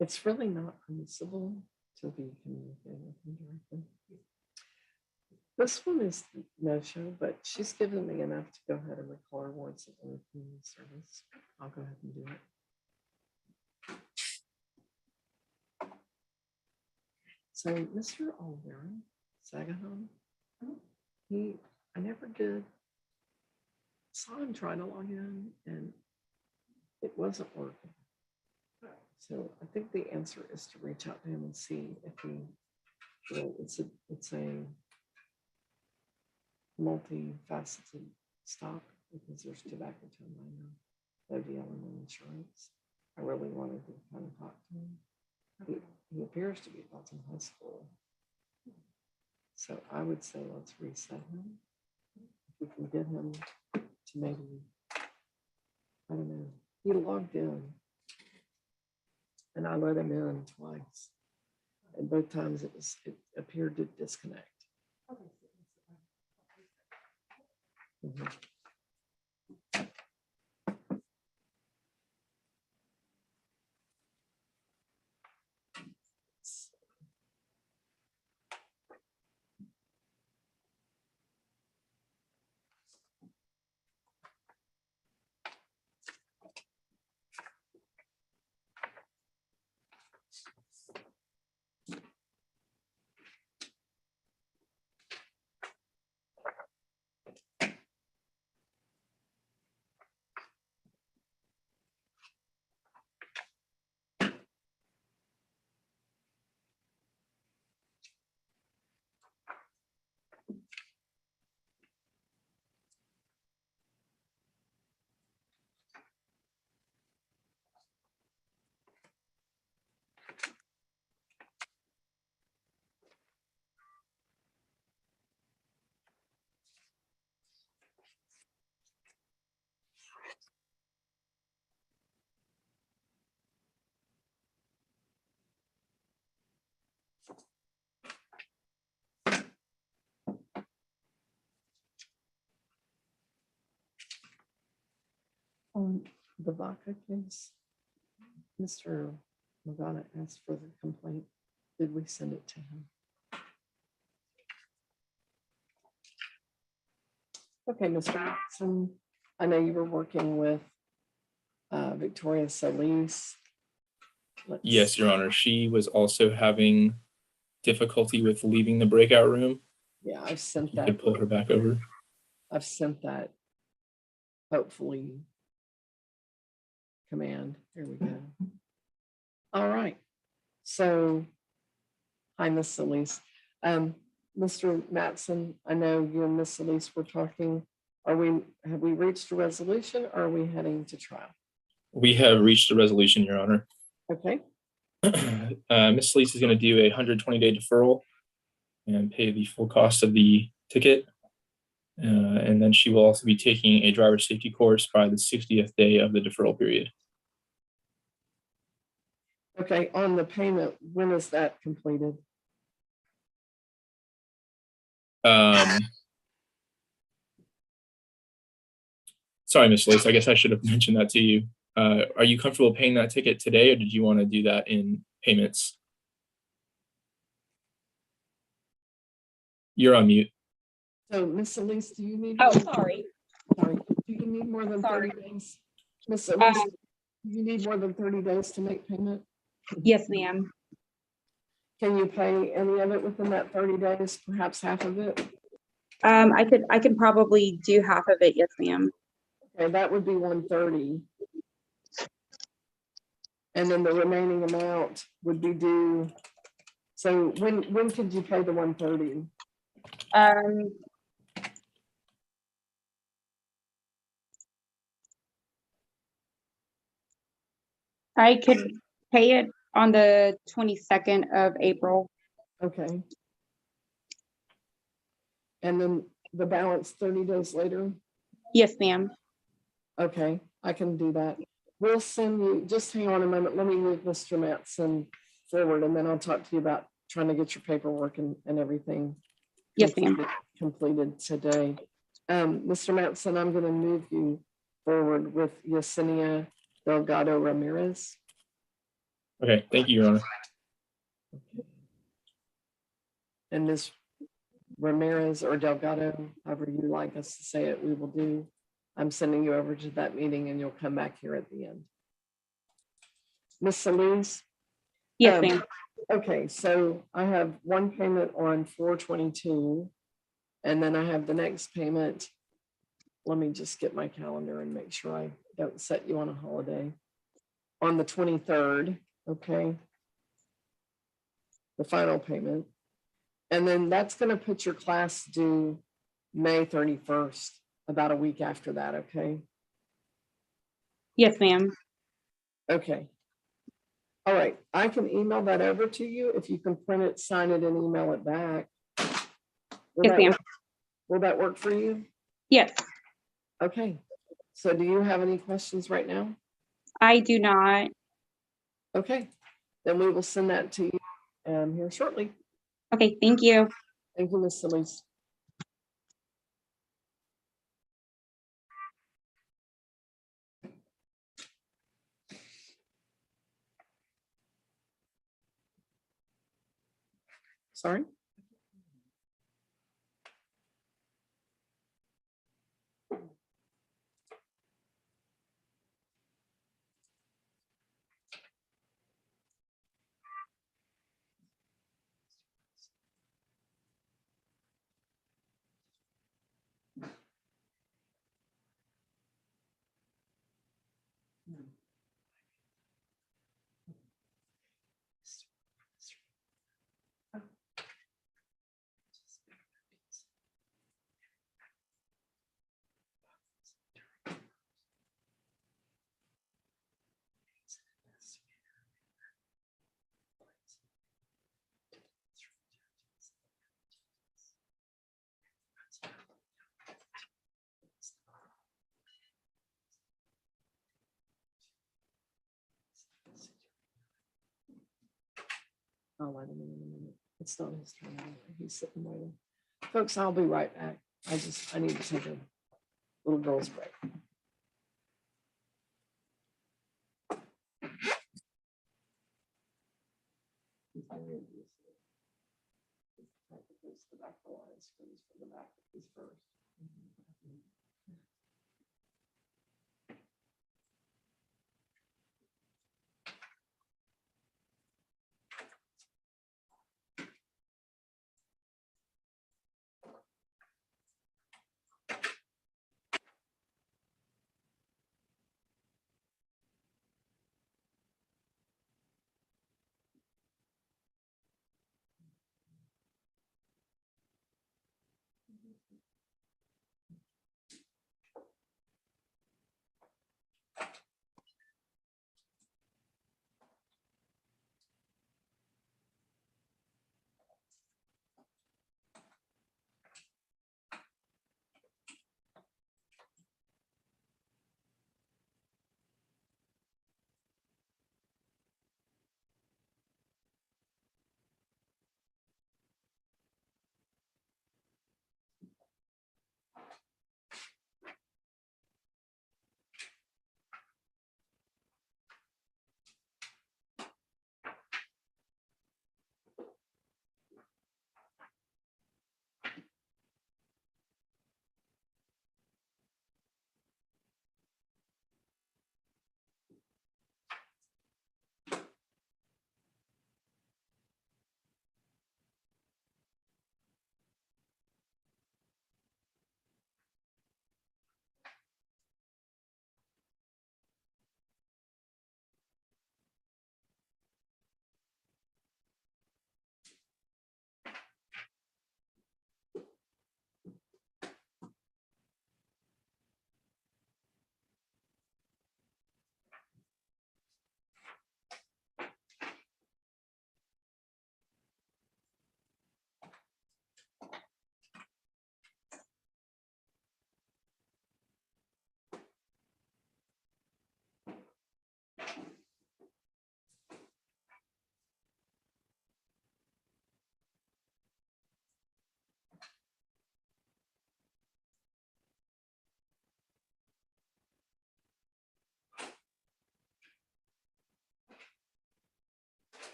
It's really not permissible to be communicating with them directly. This one is no show, but she's given me enough to go ahead and record awards of the community service. I'll go ahead and do it. So Mr. Olvera, Sagahan, I never did, saw him trying to log in and it wasn't working. So I think the answer is to reach out to him and see if he, it's a multifaceted stock because there's tobacco tone. ODL insurance. I really wanted to kind of talk to him. He appears to be Dalton High School. So I would say let's reset him. If we can get him to maybe, I don't know, he logged in and I let him in twice. And both times it appeared to disconnect. Mhm. On the vodka case, Mr. Magana asked for the complaint. Did we send it to him? Okay, Mr. Watson, I know you were working with Victoria Solis. Yes, Your Honor. She was also having difficulty with leaving the breakout room. Yeah, I've sent You that. could pull her back over. I've sent that. Hopefully. Command. There we go. All right. So, hi, Miss Solis. Mr. Matson, I know you and Miss Solis were talking. Have we reached a resolution or are we heading to trial? We have reached a resolution, Your Honor. Okay. Ms. Solis is going to do a 120-day deferral and pay the full cost of the ticket. And then she will also be taking a driver safety course by the 60th day of the deferral period. Okay, on the payment, when is that completed? Sorry, Ms. Solis, I guess I should have mentioned that to you. Are you comfortable paying that ticket today, or did you want to do that in payments? You're on mute. So, Miss Solis, do you need? Oh, sorry. Sorry. Do you need more than 30 days? Miss Solis, do you need more than 30 days to make payment? Yes, ma'am. Can you pay any of it within that 30 days, perhaps half of it? I could probably do half of it. Yes, ma'am. Okay, that would be 130. And then the remaining amount would be due. So when could you pay the 130? I could pay it on the 22nd of April. Okay. And then the balance 30 days later? Yes, ma'am. Okay, I can do that. We'll send you, just hang on a moment. Let me move Mr. Matson forward and then I'll talk to you about trying to get your paperwork and everything. Yes, ma'am. Completed today. Mr. Matson, I'm going to move you forward with Yesenia Delgado Ramirez. Okay, thank you, Your Honor. And Ms. Ramirez or Delgado, however you like us to say it, we will do. I'm sending you over to that meeting and you'll come back here at the end. Ms. Solis? Yes, ma'am. Okay, so I have one payment on 4/22, and then I have the next payment. Let me just get my calendar and make sure I don't set you on a holiday. On the 23rd, okay? The final payment. And then that's going to put your class due May 31st, about a week after that, okay? Yes, ma'am. Okay. All right, I can email that over to you. If you can print it, sign it, and email it back. Will Yes, that ma'am. work? Will that work for you? Yes, Okay. So do you have any questions right now? I do not. Okay, then we will send that to you here shortly. Okay, thank you. Thank you, Ms. Solis. Sorry? Oh, wait a minute. It's not his turn. He's sitting waiting. Folks, I'll be right back. I need to take a little girl's break.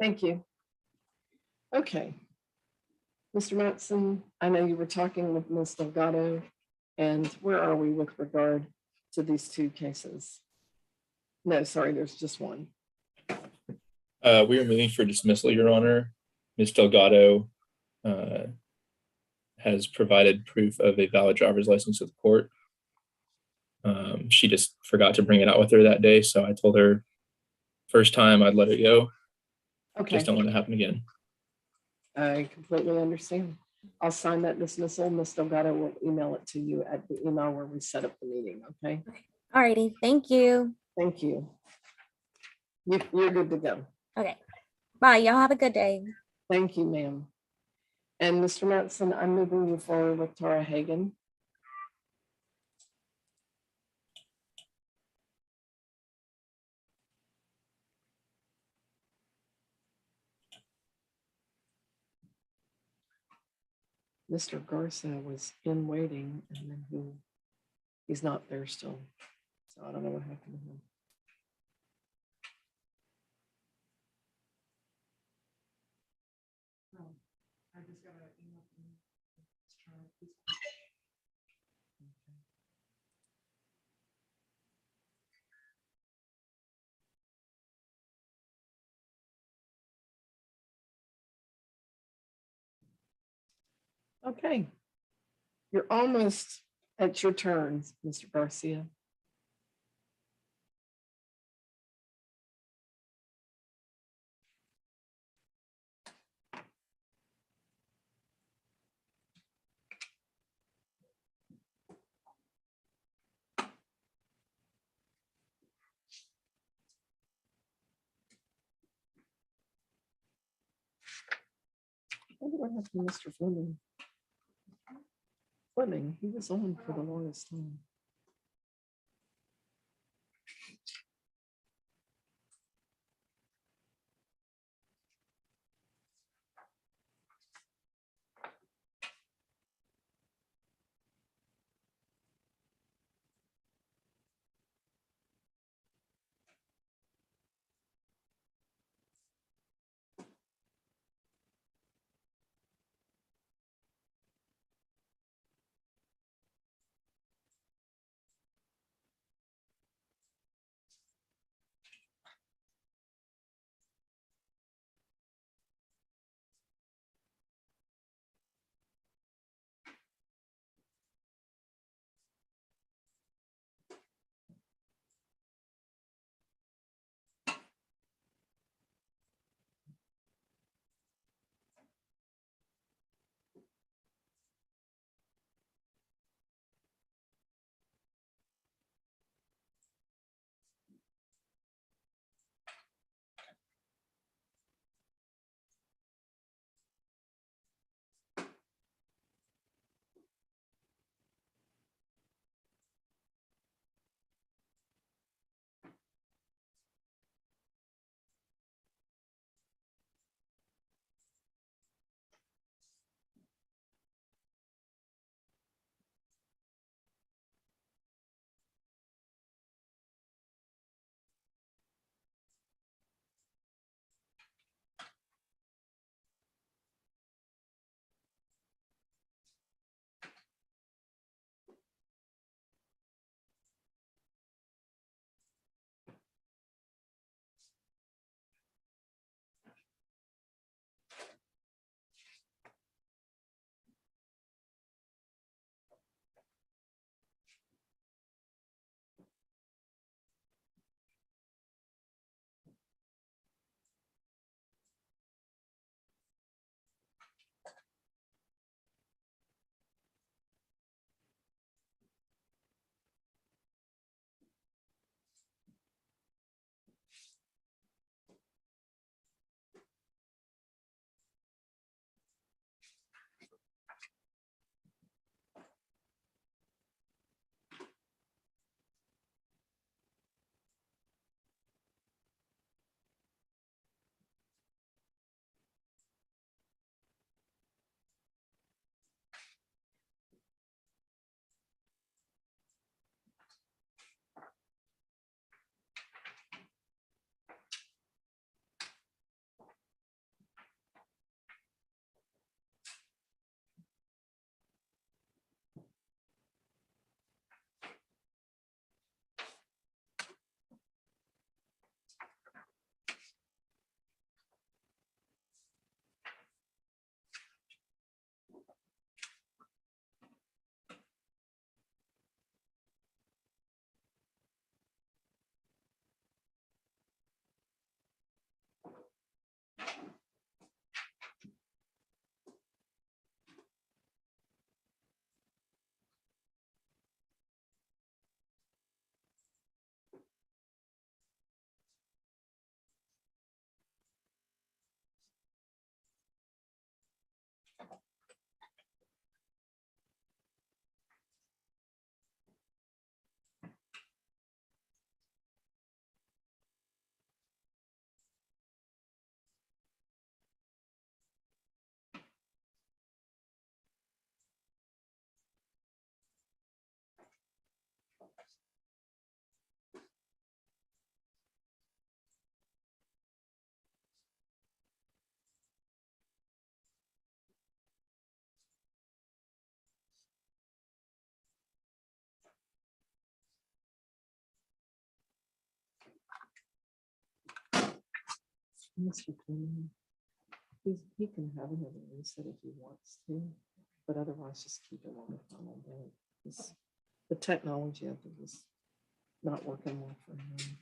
Thank you. Okay. Mr. Matson, I know you were talking with Ms. Delgado, and where are we with regard to these two cases? No, sorry, there's just one. We are moving for dismissal, Your Honor. Ms. Delgado has provided proof of a valid driver's license to the court. She just forgot to bring it out with her that day, so I told her first time I'd let it go. Okay. Just don't want it to happen again. I completely understand. I'll sign that dismissal. Ms. Delgado will email it to you at the email where we set up the meeting, okay? Alrighty, thank you. Thank you. You're good to go. Okay, bye. Y'all have a good day. Thank you, ma'am. And Mr. Matson, I'm moving you forward with Tara Hagan. Mr. Garza was in waiting and then he's not there still. So I don't know what happened to him. I just got an email from him. Let's try it. Okay. You're almost at your turn, Mr. Garcia. What did I have from Mr. Fleming? Fleming, he was on for the longest time. Mr. Clean, he can have another reset if he wants to, but otherwise just keep him on the phone all day. The technology of it is not working well for him.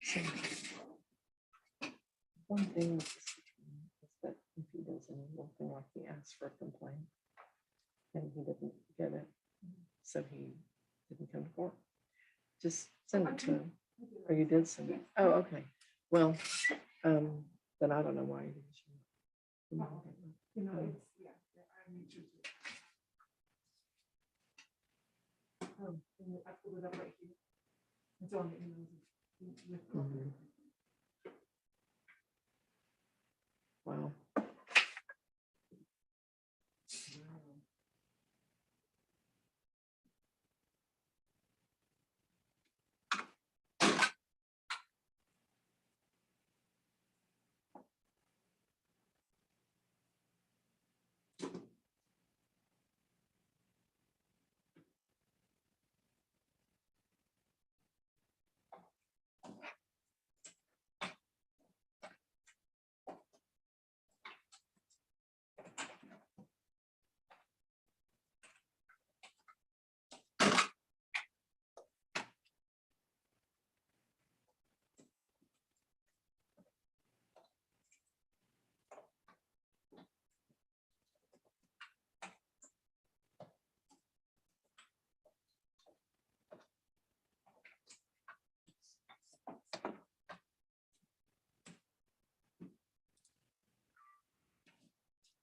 So, one thing with this is that if he does anything like he asked for a complaint and he didn't get it, so he didn't come to court, just send it to him. Or you did send it? Oh, okay. Well, then I don't know why you didn't show it. I pulled it up right here. It's on the emails. Wow.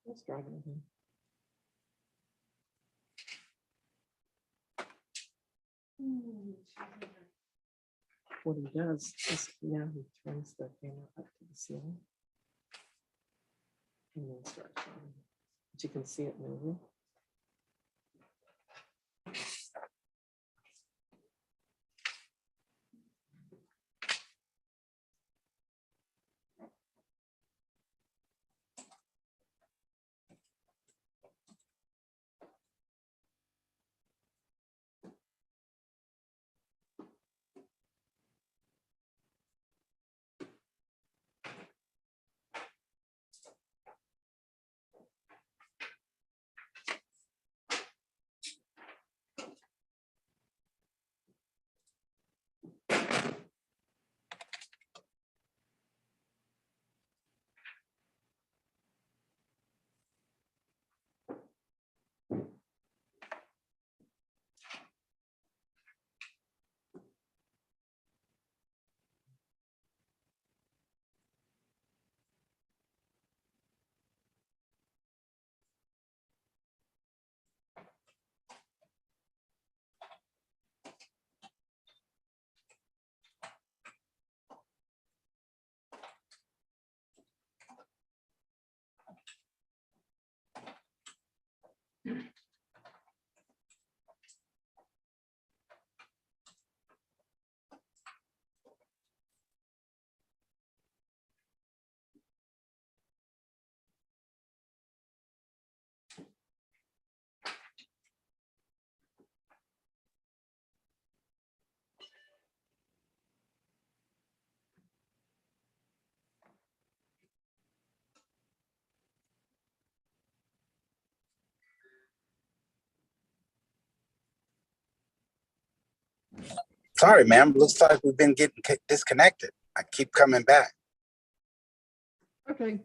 What's driving him? What he does is now he turns the camera up to the ceiling and then starts showing. But you can see it moving. Sorry, ma'am. Looks like we've been getting disconnected. I keep coming back. Okay.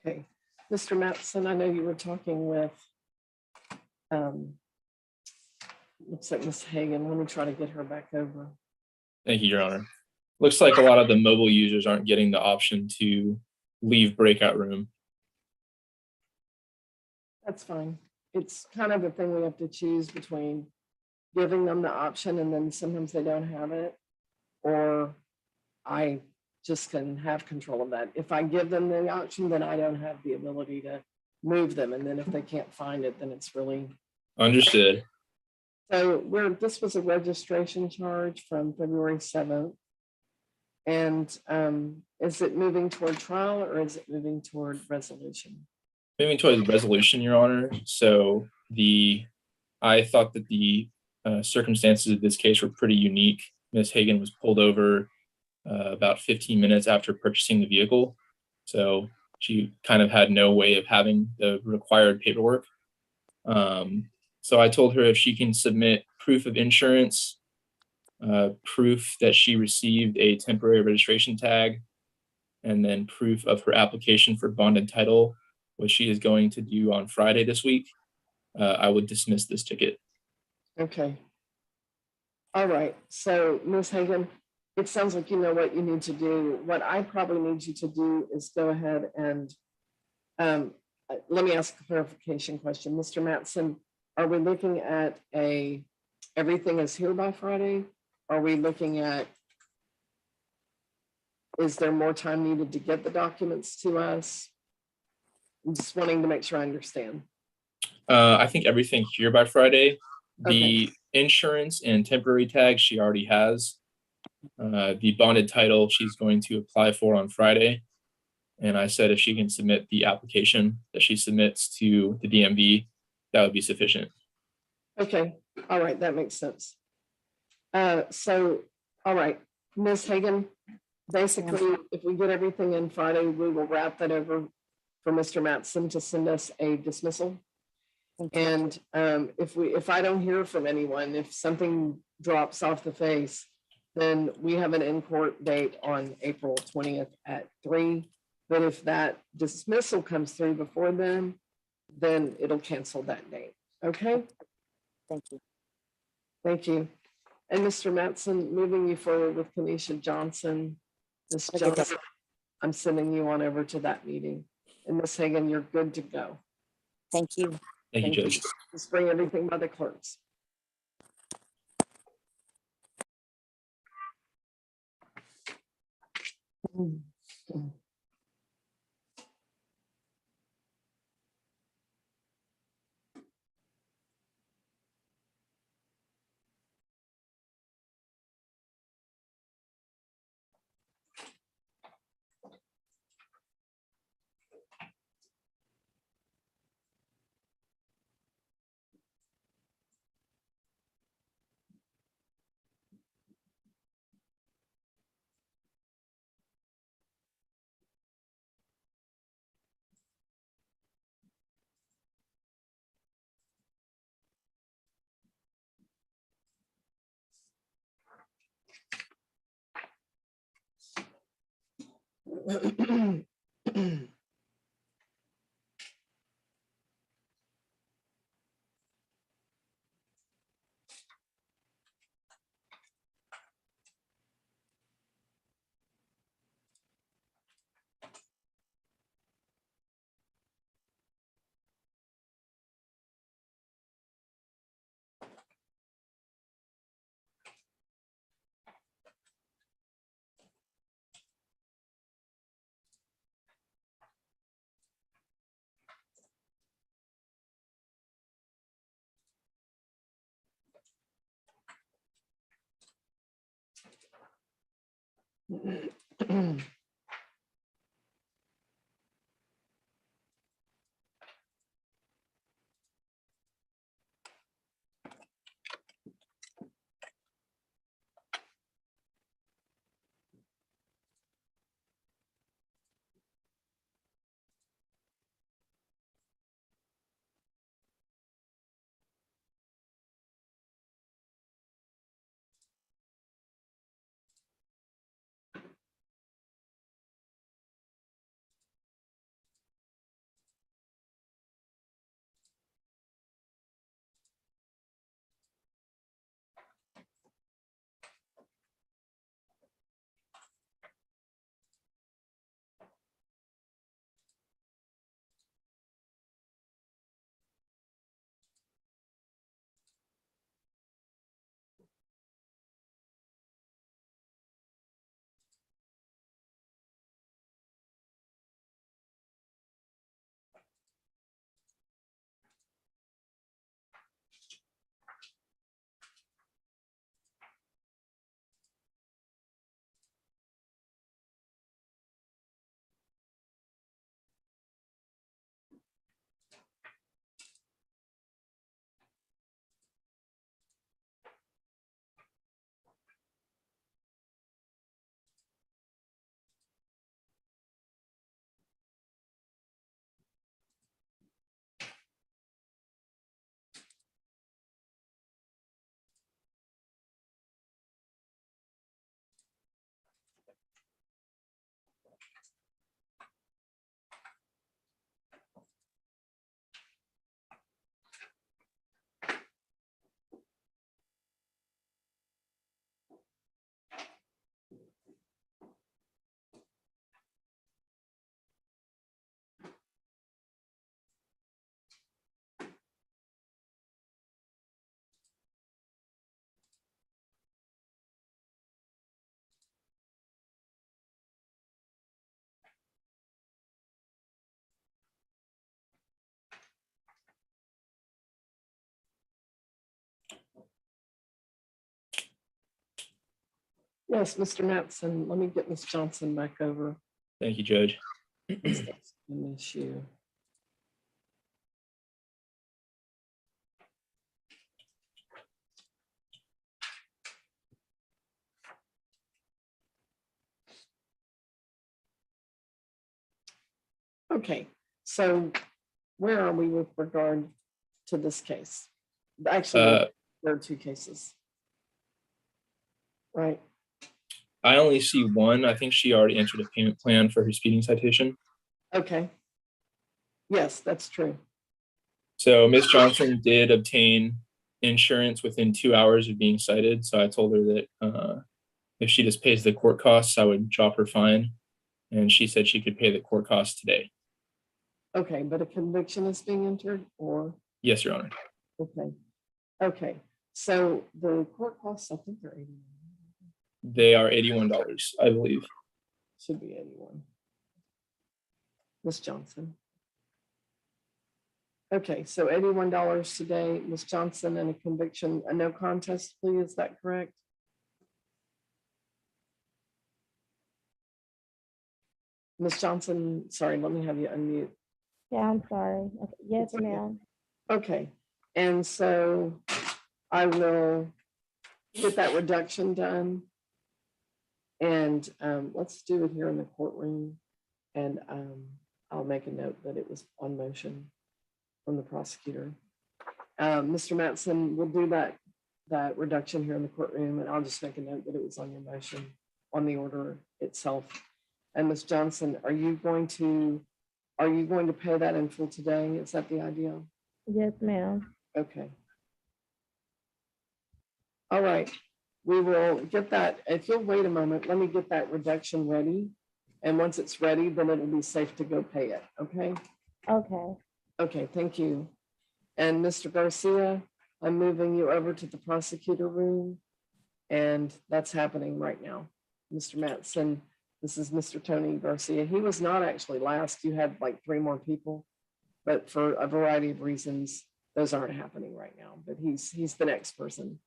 Okay, Mr. Mattson, I know you were talking with, looks like Ms. Hagan. Let me try to get her back over. Thank you, Your Honor. Looks like a lot of the mobile users aren't getting the option to leave breakout room. That's fine. It's kind of a thing we have to choose between giving them the option and then sometimes they don't have it, or I just can have control of that. If I give them the option, then I don't have the ability to move them. And then if they can't find it, then it's really. Understood. So this was a registration charge from February 7th. And is it moving toward trial or is it moving toward resolution? Moving towards resolution, Your Honor. So I thought that the circumstances of this case were pretty unique. Ms. Hagan was pulled over about 15 minutes after purchasing the vehicle. So she kind of had no way of having the required paperwork. So I told her if she can submit proof of insurance, proof that she received a temporary registration tag, and then proof of her application for bond and title, which she is going to do on Friday this week, I would dismiss this ticket. Okay. All right. So Ms. Hagan, it sounds like you know what you need to do. What I probably need you to do is go ahead and let me ask a clarification question. Mr. Mattson, are we looking at everything is here by Friday? Are we looking at, is there more time needed to get the documents to us? I'm just wanting to make sure I understand. I think everything here by Friday. The Okay. insurance and temporary tag she already has. The bonded title she's going to apply for on Friday. And I said if she can submit the application that she submits to the DMV, that would be sufficient. Okay. All right. That makes sense. All right, Ms. Hagan, basically, if we get everything in Friday, we will wrap that over for Mr. Mattson to send us a dismissal. And if I don't hear from anyone, if something drops off the face, then we have an in-court date on April 20th at 3. But if that dismissal comes through before then it'll cancel that date. Okay? Thank you. Thank you. And Mr. Mattson, moving you forward with Kanisha Johnson. Ms. Johnson, I'm sending you on over to that meeting. And Ms. Hagan, you're good to go. Thank you. Thank you, Judge. Just bring everything by the clerks. Yes, Mr. Matson, let me get Ms. Johnson back over. Thank you, Judge. That's an issue. Okay, so where are we with regard to this case? Actually, there are two cases. Right. I only see one. I think she already entered a payment plan for her speeding citation. Okay. Yes, that's true. So Ms. Johnson did obtain insurance within 2 hours of being cited. So I told her that if she just pays the court costs, I would drop her fine. And she said she could pay the court costs today. Okay, but a conviction is being entered, or? Yes, Your Honor. Okay. Okay. So the court costs, I think they're 81. They are $81, I believe. Should be 81. Ms. Johnson. Okay, so $81 today, Ms. Johnson, and a conviction, a no contest plea, is that correct? Ms. Johnson, sorry, let me have you unmute. Yeah, I'm sorry. Okay. Yes, It's okay. ma'am. Okay, and so I will get that reduction done. And let's do it here in the courtroom. And I'll make a note that it was on motion from the prosecutor. Mr. Matson, we'll do that reduction here in the courtroom, and I'll just make a note that it was on your motion on the order itself. And Ms. Johnson, are you going to pay that in full today? Is that the idea? Yes, ma'am. Okay. All right, we will get that. If you'll wait a moment, let me get that reduction ready. And once it's ready, then it'll be safe to go pay it, okay? Okay. Okay, thank you. And Mr. Garcia, I'm moving you over to the prosecutor room. And that's happening right now. Mr. Mattson, this is Mr. Tony Garcia. He was not actually last. You had like 3 more people, but for a variety of reasons, those aren't happening right now, but he's the next person.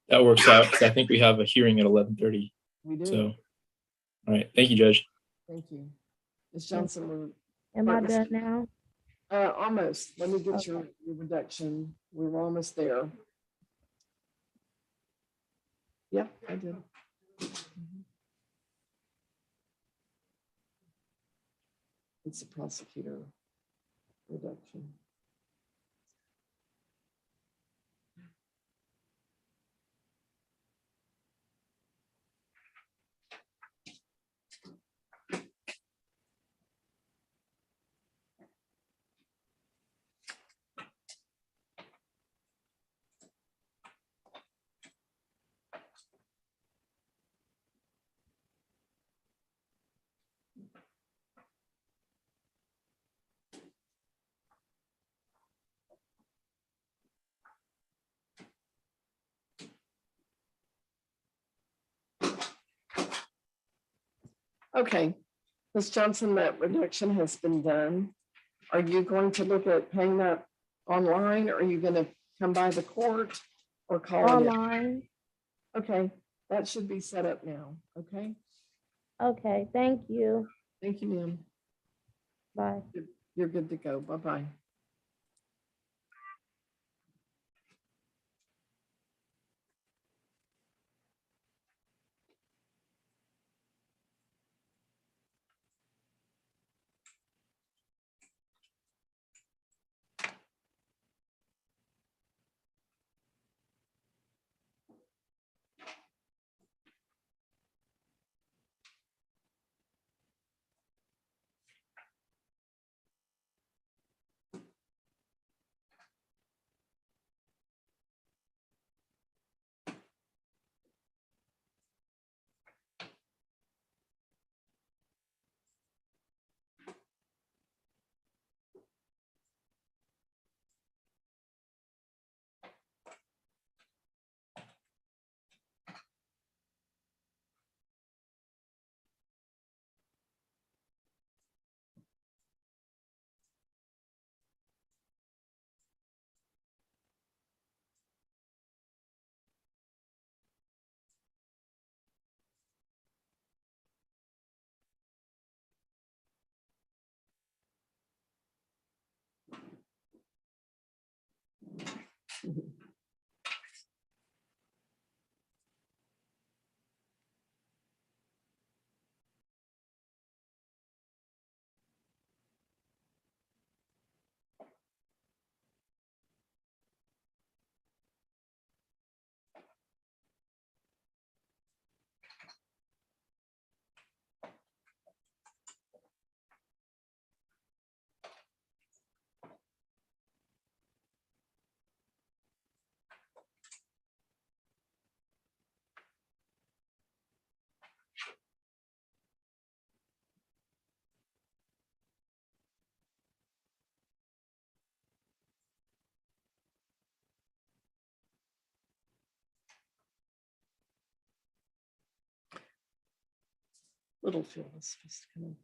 That works out, 'cause I think we have a hearing at 11:30. We do. So, all right. Thank you, Judge. Thank you. Ms. Johnson, we're. Am I done now? Almost. Let me get your reduction. We were almost there. Yep, I did. It's a prosecutor reduction. Okay, Ms. Johnson, that reduction has been done. Are you going to look at paying that online, or are you going to come by the court or call it? Online. Okay, that should be set up now, okay? Okay, thank you. Thank you, ma'am. Bye. You're good to go. Bye-bye. Littlefield is supposed to come in.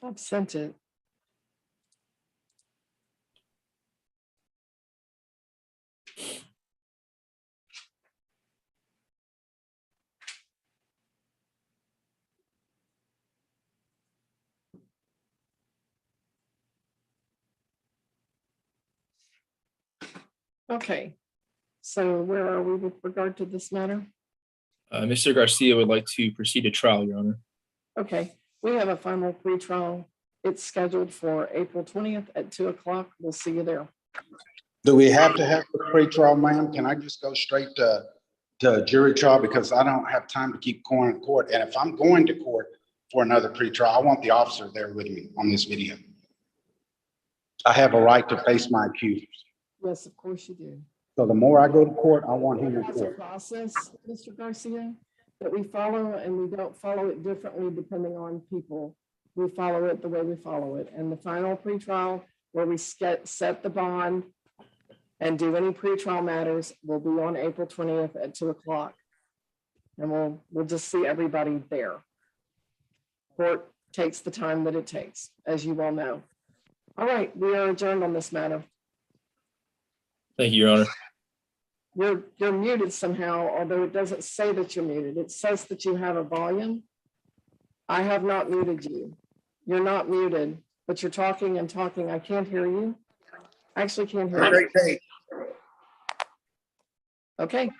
I've sent it. Okay, so where are we with regard to this matter? Mr. Garcia would like to proceed to trial, Your Honor. Okay, we have a final pretrial. It's scheduled for April 20th at 2 o'clock. We'll see you there. Do we have to have a pre-trial, ma'am? Can I just go straight to jury trial? Because I don't have time to keep going to court. And if I'm going to court for another pre-trial, I want the officer there with me on this video. I have a right to face my accusers. Yes, of course you do. So the more I go to court, I want him in That's a court. process, Mr. Garcia, that we follow, and we don't follow it differently depending on people. We follow it the way we follow it. And the final pretrial, where we set the bond and do any pretrial matters, will be on April 20th at 2 o'clock. And we'll just see everybody there. Court takes the time that it takes, as you all know. All right, we are adjourned on this matter. Thank you, Your Honor. You're muted somehow, although it doesn't say that you're muted. It says that you have a volume. I have not muted you. You're not muted, but you're talking and talking. I can't hear you. I actually can't hear you. Great day. Okay,